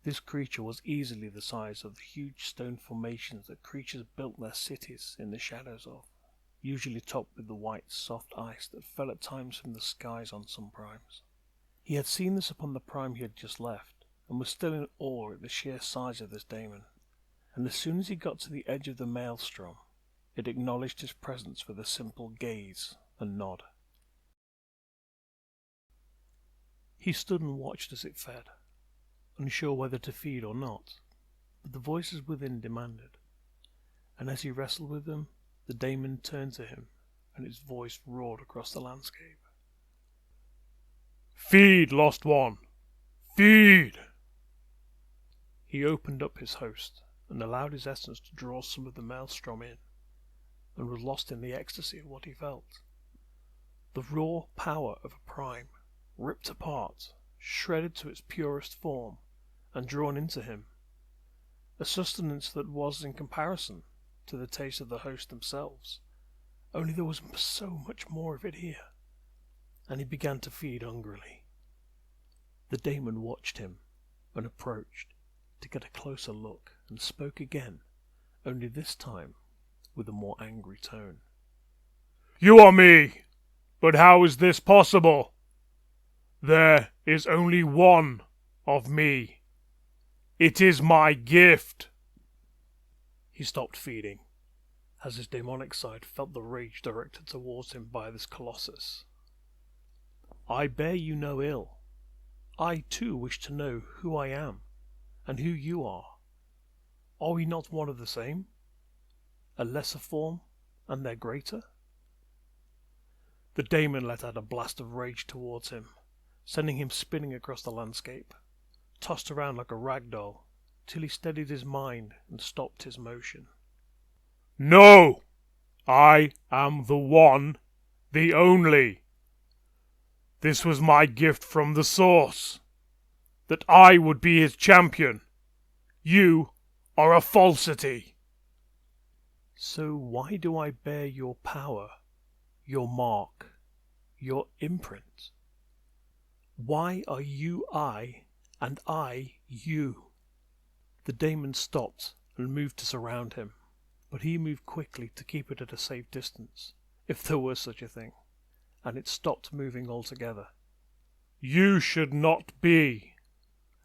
This creature was easily the size of the huge stone formations that creatures built their cities in the shadows of, usually topped with the white, soft ice that fell at times from the skies on some primes. He had seen this upon the prime he had just left, and was still in awe at the sheer size of this daemon. And as soon as he got to the edge of the maelstrom, it acknowledged his presence with a simple gaze and nod. He stood and watched as it fed, unsure whether to feed or not, but the voices within demanded, and as he wrestled with them, the daemon turned to him, and its voice roared across the landscape. "Feed, lost one! Feed!" He opened up his host, and allowed his essence to draw some of the maelstrom in, and was lost in the ecstasy of what he felt. The raw power of a prime, ripped apart, shredded to its purest form, and drawn into him. A sustenance that was, in comparison, to the taste of the host themselves, only there was so much more of it here, and he began to feed hungrily. The daemon watched him, and approached, to get a closer look, and spoke again, only this time with a more angry tone. "You are me, but how is this possible? There is only one of me. It is my gift." He stopped feeding, as his demonic side felt the rage directed towards him by this colossus. "I bear you no ill. I too wish to know who I am, and who you are. Are we not one of the same? A lesser form, and their greater?" The daemon let out a blast of rage towards him, sending him spinning across the landscape, tossed around like a rag doll, till he steadied his mind and stopped his motion. "No! I am the one, the only. This was my gift from the source, that I would be his champion. You are a falsity." "So why do I bear your power, your mark, your imprint? Why are you I, and I you?" The daemon stopped and moved to surround him, but he moved quickly to keep it at a safe distance, if there were such a thing, and it stopped moving altogether. "You should not be.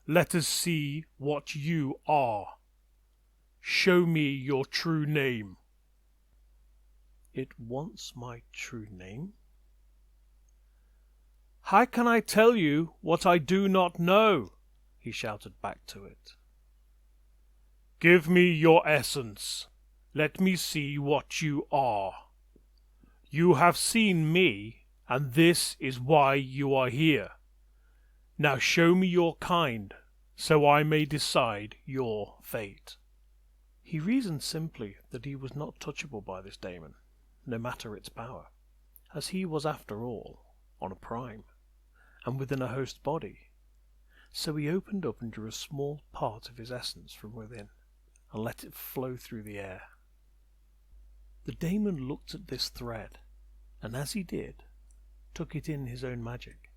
Let us see what you are. Show me your true name." "It wants my true name?" "How can I tell you what I do not know?" he shouted back to it. "Give me your essence. Let me see what you are. You have seen me, and this is why you are here. Now show me your kind, so I may decide your fate." He reasoned simply that he was not touchable by this daemon, no matter its power, as he was after all on a prime, and within a host body. So he opened up and drew a small part of his essence from within, and let it flow through the air. The daemon looked at this thread, and as he did, took it in his own magic,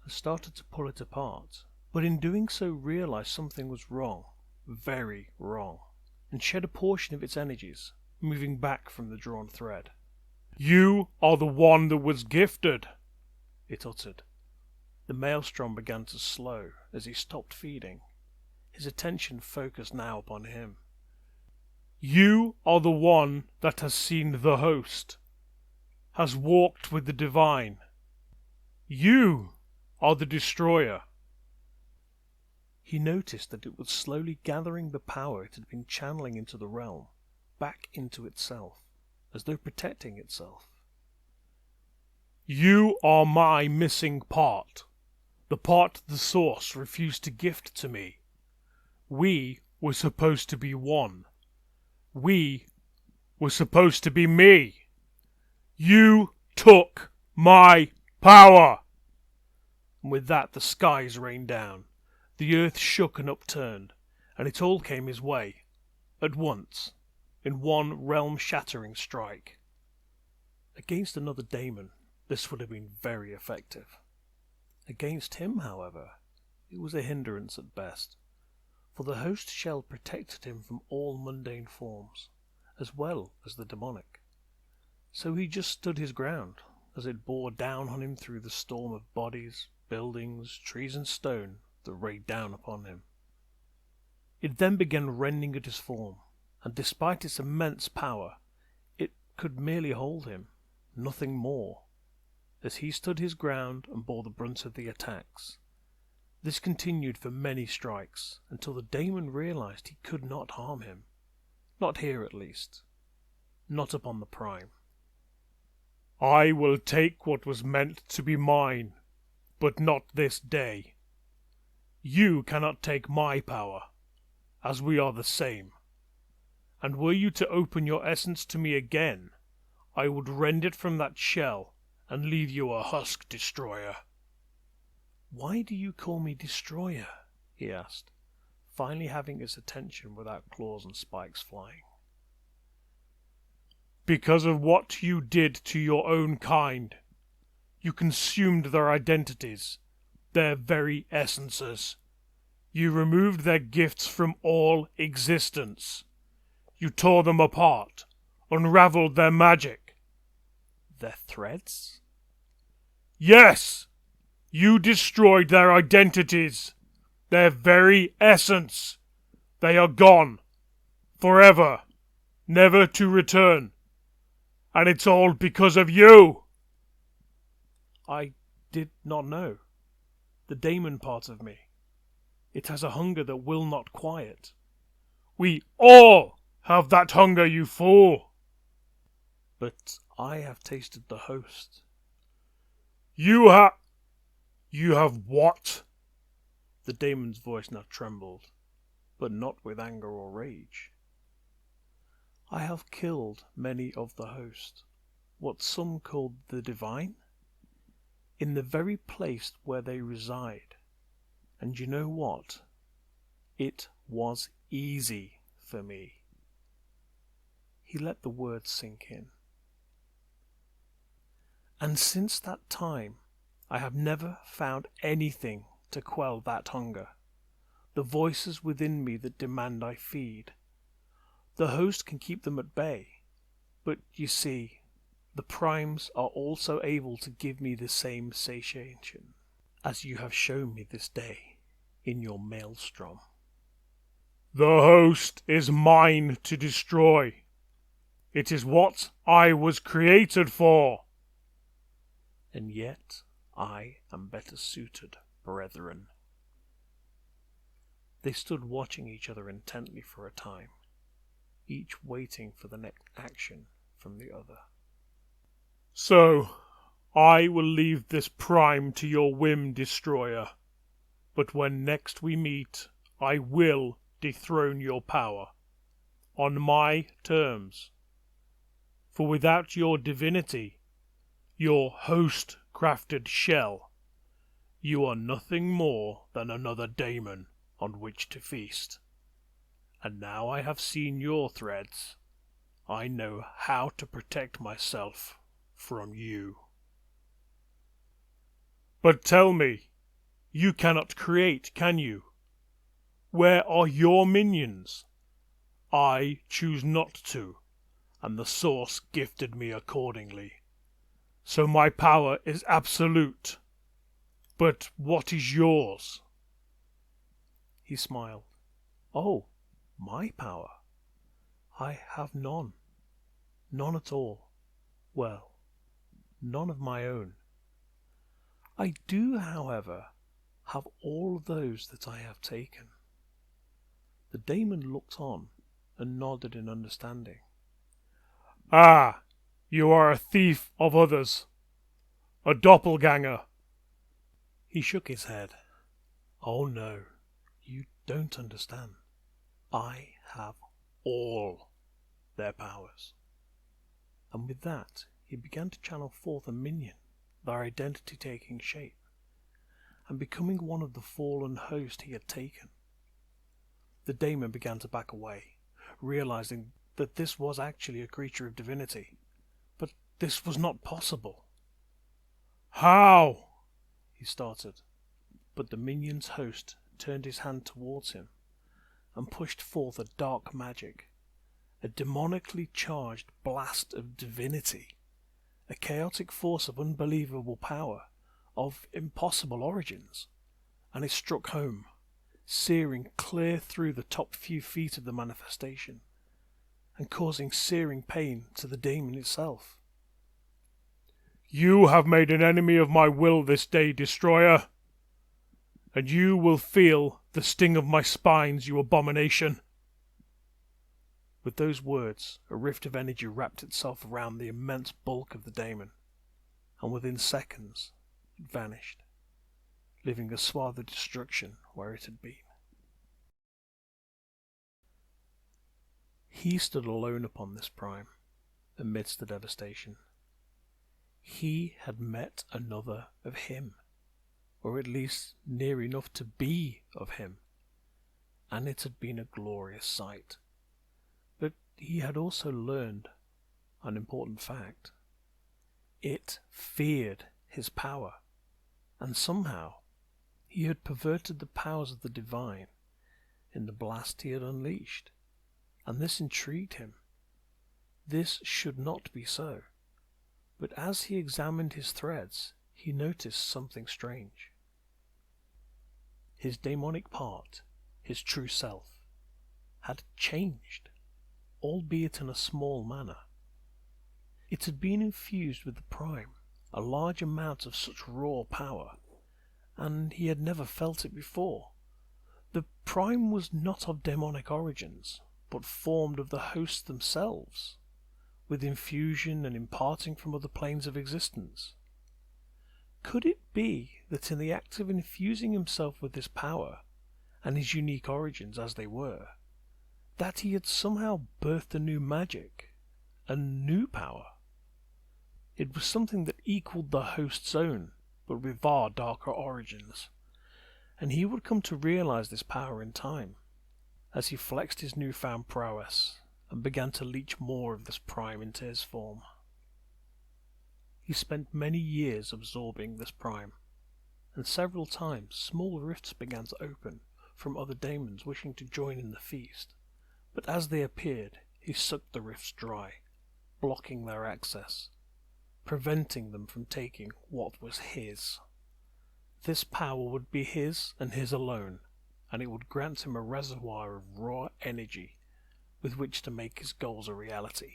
and started to pull it apart, but in doing so realized something was wrong, very wrong, and shed a portion of its energies, moving back from the drawn thread. "You are the one that was gifted," it uttered. The maelstrom began to slow as he stopped feeding, his attention focused now upon him. "You are the one that has seen the host, has walked with the divine. You are the destroyer." He noticed that it was slowly gathering the power it had been channeling into the realm, back into itself, as though protecting itself. "You are my missing part, the part the source refused to gift to me. We were supposed to be one. We were supposed to be me. You took my power." And with that the skies rained down, the earth shook and upturned, and it all came his way, at once, in one realm-shattering strike. Against another daemon, this would have been very effective. Against him, however, it was a hindrance at best, for the host shell protected him from all mundane forms, as well as the demonic. So he just stood his ground, as it bore down on him through the storm of bodies, buildings, trees and stone that rained down upon him. It then began rending at his form, and despite its immense power, could merely hold him, nothing more, as he stood his ground and bore the brunt of the attacks. This continued for many strikes, until the daemon realized he could not harm him. Not here, at least. Not upon the Prime. I will take what was meant to be mine, but not this day. You cannot take my power, as we are the same. And were you to open your essence to me again, I would rend it from that shell and leave you a husk destroyer. Why do you call me destroyer? He asked, finally having his attention without claws and spikes flying. Because of what you did to your own kind. You consumed their identities, their very essences. You removed their gifts from all existence. You tore them apart, unraveled their magic. Their threads? Yes! You destroyed their identities, their very essence. They are gone, forever, never to return. And it's all because of you! I did not know. The daemon part of me. It has a hunger that will not quiet. We all have that hunger, you fool! But I have tasted the host. You have what? The daemon's voice now trembled, but not with anger or rage. I have killed many of the host, what some called the divine, in the very place where they reside. And you know what? It was easy for me. He let the words sink in. And since that time, I have never found anything to quell that hunger, the voices within me that demand I feed. The host can keep them at bay, but you see, the primes are also able to give me the same satiation, as you have shown me this day in your maelstrom. The host is mine to destroy. It is what I was created for. And yet I am better suited, brethren. They stood watching each other intently for a time, each waiting for the next action from the other. So, I will leave this prime to your whim, destroyer. But when next we meet, I will dethrone your power, on my terms. For without your divinity, your host-crafted shell, you are nothing more than another daemon on which to feast. And now I have seen your threads, I know how to protect myself from you. But tell me, you cannot create, can you? Where are your minions? I choose not to, and the source gifted me accordingly. So my power is absolute. But what is yours? He smiled. Oh, my power? I have none. None at all. Well, none of my own. I do, however, have all those that I have taken. The daemon looked on and nodded in understanding. Ah, you are a thief of others. A doppelganger. He shook his head. Oh no, you don't understand. I have all their powers. And with that, he began to channel forth a minion, their identity taking shape, and becoming one of the fallen host he had taken. The daemon began to back away, realizing that this was actually a creature of divinity. But this was not possible. How? He started, but the minion's host turned his hand towards him and pushed forth a dark magic, a demonically charged blast of divinity, a chaotic force of unbelievable power, of impossible origins, and it struck home, searing clear through the top few feet of the manifestation, and causing searing pain to the daemon itself. You have made an enemy of my will this day, Destroyer, and you will feel the sting of my spines, you abomination. With those words, a rift of energy wrapped itself around the immense bulk of the daemon, and within seconds it vanished, leaving a swath of destruction where it had been. He stood alone upon this prime, amidst the devastation. He had met another of him, or at least near enough to be of him, and it had been a glorious sight. But he had also learned an important fact. It feared his power, and somehow he had perverted the powers of the divine in the blast he had unleashed, and this intrigued him. This should not be so, but as he examined his threads, he noticed something strange. His daemonic part, his true self, had changed, albeit in a small manner. It had been infused with the prime, a large amount of such raw power, and he had never felt it before. The prime was not of demonic origins, but formed of the hosts themselves, with infusion and imparting from other planes of existence. Could it be that in the act of infusing himself with this power, and his unique origins as they were, that he had somehow birthed a new magic, a new power? It was something that equaled the host's own, but with far darker origins, and he would come to realize this power in time, as he flexed his newfound prowess and began to leach more of this prime into his form. He spent many years absorbing this prime, and several times small rifts began to open from other daemons wishing to join in the feast, but as they appeared, he sucked the rifts dry, blocking their access, preventing them from taking what was his. This power would be his and his alone, and it would grant him a reservoir of raw energy with which to make his goals a reality.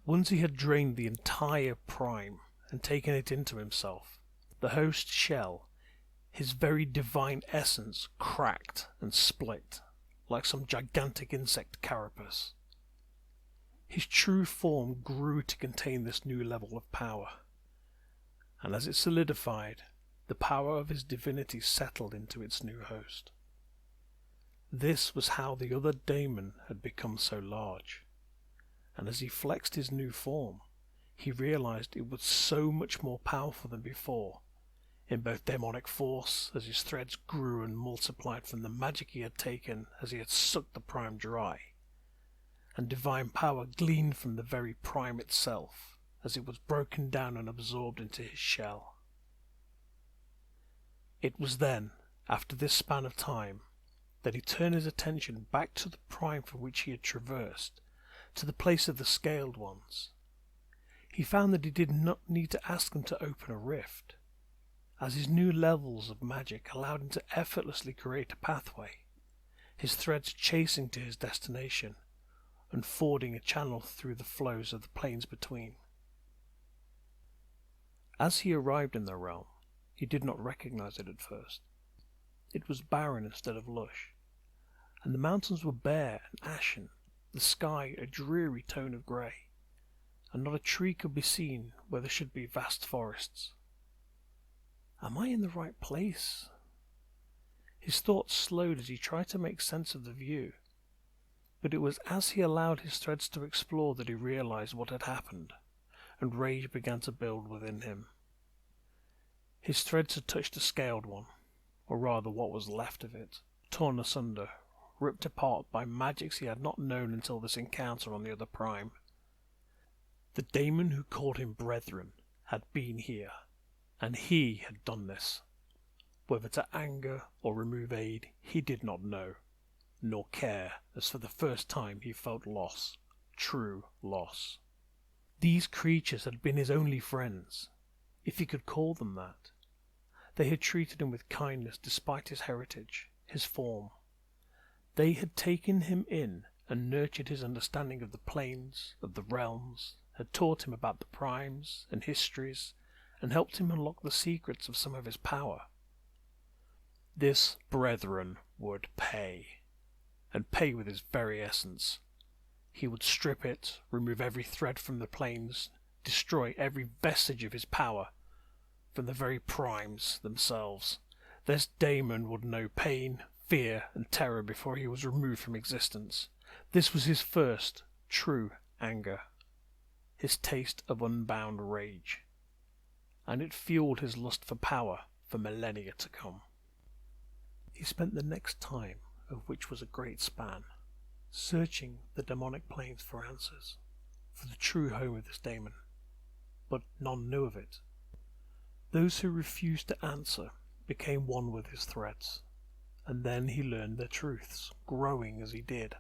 Once he had drained the entire prime and taken it into himself, the host shell, his very divine essence, cracked and split like some gigantic insect carapace. His true form grew to contain this new level of power, and as it solidified, the power of his divinity settled into its new host. This was how the other daemon had become so large, and as he flexed his new form, he realized it was so much more powerful than before, in both demonic force as his threads grew and multiplied from the magic he had taken as he had sucked the prime dry, and divine power gleaned from the very prime itself as it was broken down and absorbed into his shell. It was then, after this span of time, that he turned his attention back to the prime from which he had traversed, to the place of the scaled ones. He found that he did not need to ask them to open a rift, as his new levels of magic allowed him to effortlessly create a pathway, his threads chasing to his destination and fording a channel through the flows of the plains between. As he arrived in the realm, he did not recognize it at first. It was barren instead of lush, and the mountains were bare and ashen, the sky a dreary tone of grey, and not a tree could be seen where there should be vast forests. Am I in the right place? His thoughts slowed as he tried to make sense of the view, but it was as he allowed his threads to explore that he realized what had happened, and rage began to build within him. His threads had touched a scaled one, or rather what was left of it, torn asunder, ripped apart by magics he had not known until this encounter on the other prime. The daemon who called him brethren had been here, and he had done this. Whether to anger or remove aid, he did not know, nor care, as for the first time he felt loss, true loss. These creatures had been his only friends, if he could call them that. They had treated him with kindness despite his heritage, his form. They had taken him in and nurtured his understanding of the planes, of the realms, had taught him about the primes and histories, and helped him unlock the secrets of some of his power. This brethren would pay, and pay with his very essence. He would strip it, remove every thread from the planes, destroy every vestige of his power, from the very primes themselves. This daemon would know pain, fear, and terror before he was removed from existence. This was his first true anger, his taste of unbound rage, and it fueled his lust for power for millennia to come. He spent the next time, of which was a great span, searching the demonic planes for answers, for the true home of this daemon, but none knew of it. Those who refused to answer became one with his threats, and then he learned their truths, growing as he did.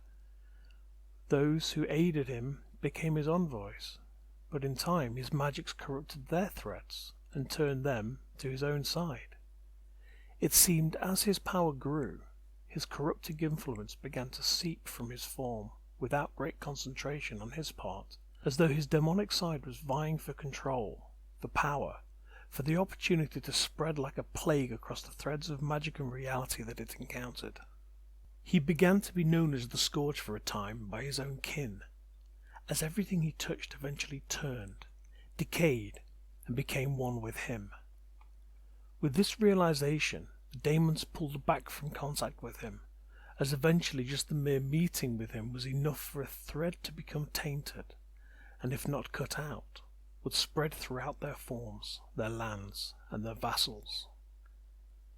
Those who aided him became his envoys, but in time his magics corrupted their threats and turned them to his own side. It seemed as his power grew, his corrupting influence began to seep from his form without great concentration on his part, as though his demonic side was vying for control, for power, for the opportunity to spread like a plague across the threads of magic and reality that it encountered. He began to be known as the Scourge for a time by his own kin, as everything he touched eventually turned, decayed, and became one with him. With this realization, the daemons pulled back from contact with him, as eventually just the mere meeting with him was enough for a thread to become tainted, and if not cut out, would spread throughout their forms, their lands, and their vassals.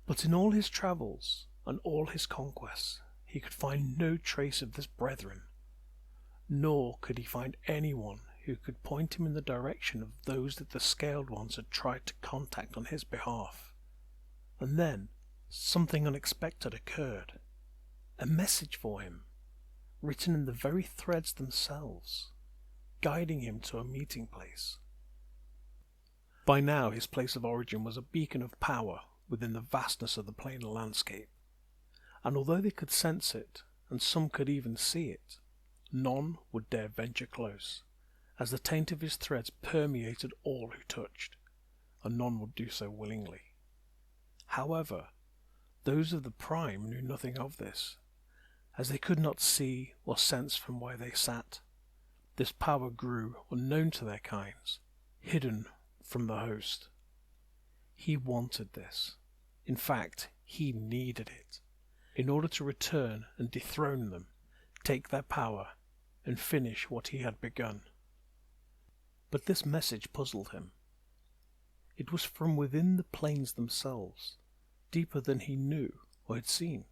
But in all his travels and all his conquests, he could find no trace of this brethren, nor could he find anyone who could point him in the direction of those that the Scaled Ones had tried to contact on his behalf. And then something unexpected occurred. A message for him, written in the very threads themselves, guiding him to a meeting place. By now his place of origin was a beacon of power within the vastness of the planar landscape, and although they could sense it, and some could even see it, none would dare venture close, as the taint of his threads permeated all who touched, and none would do so willingly. However, those of the Prime knew nothing of this, as they could not see or sense from where they sat. This power grew unknown to their kinds, hidden from the host. He wanted this. In fact, he needed it, in order to return and dethrone them, take their power, and finish what he had begun. But this message puzzled him. It was from within the planes themselves, deeper than he knew or had seen,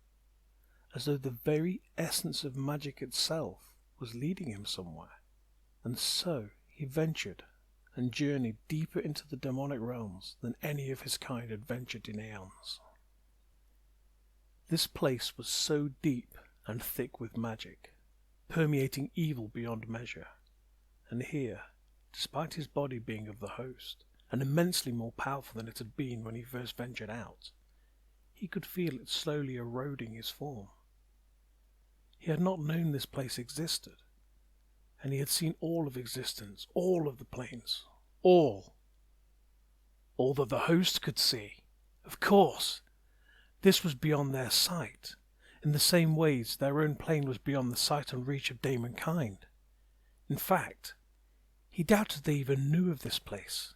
as though the very essence of magic itself was leading him somewhere. And so he ventured and journeyed deeper into the demonic realms than any of his kind had ventured in aeons. This place was so deep and thick with magic, permeating evil beyond measure, and here, despite his body being of the host, and immensely more powerful than it had been when he first ventured out, he could feel it slowly eroding his form. He had not known this place existed, and he had seen all of existence, all of the planes, all that the host could see. Of course, this was beyond their sight, in the same ways their own plane was beyond the sight and reach of daemonkind. In fact, he doubted they even knew of this place,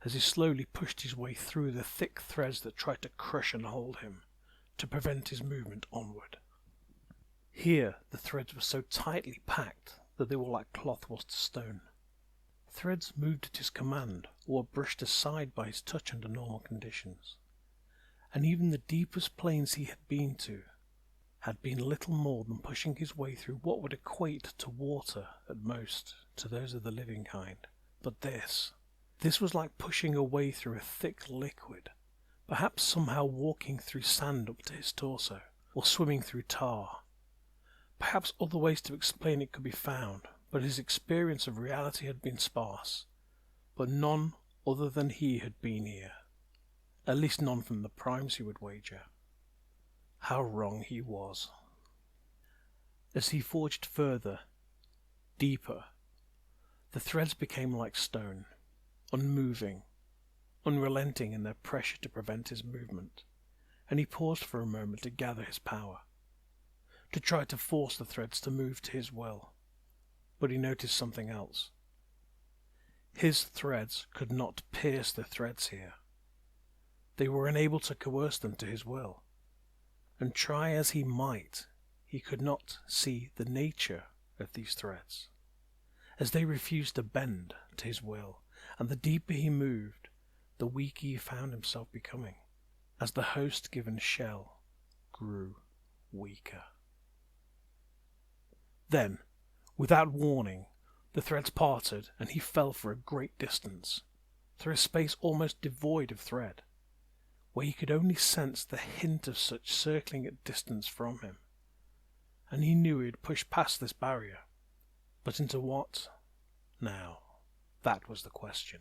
as he slowly pushed his way through the thick threads that tried to crush and hold him, to prevent his movement onward. Here the threads were so tightly packed that they were like cloth was to stone. Threads moved at his command, or were brushed aside by his touch under normal conditions, and even the deepest planes he had been to had been little more than pushing his way through what would equate to water at most to those of the living kind. But this was like pushing a way through a thick liquid, perhaps somehow walking through sand up to his torso, or swimming through tar. Perhaps other ways to explain it could be found, but his experience of reality had been sparse. But none other than he had been here. At least none from the primes, he would wager. How wrong he was. As he forged further, deeper, the threads became like stone, unmoving, unrelenting in their pressure to prevent his movement, and he paused for a moment to gather his power, to try to force the threads to move to his will. But he noticed something else. His threads could not pierce the threads here. They were unable to coerce them to his will, and try as he might, he could not see the nature of these threads, as they refused to bend to his will, and the deeper he moved, the weaker he found himself becoming, as the host-given shell grew weaker. Then, without warning, the threads parted, and he fell for a great distance, through a space almost devoid of thread, where he could only sense the hint of such circling at distance from him. And he knew he had pushed past this barrier. But into what? Now, that was the question.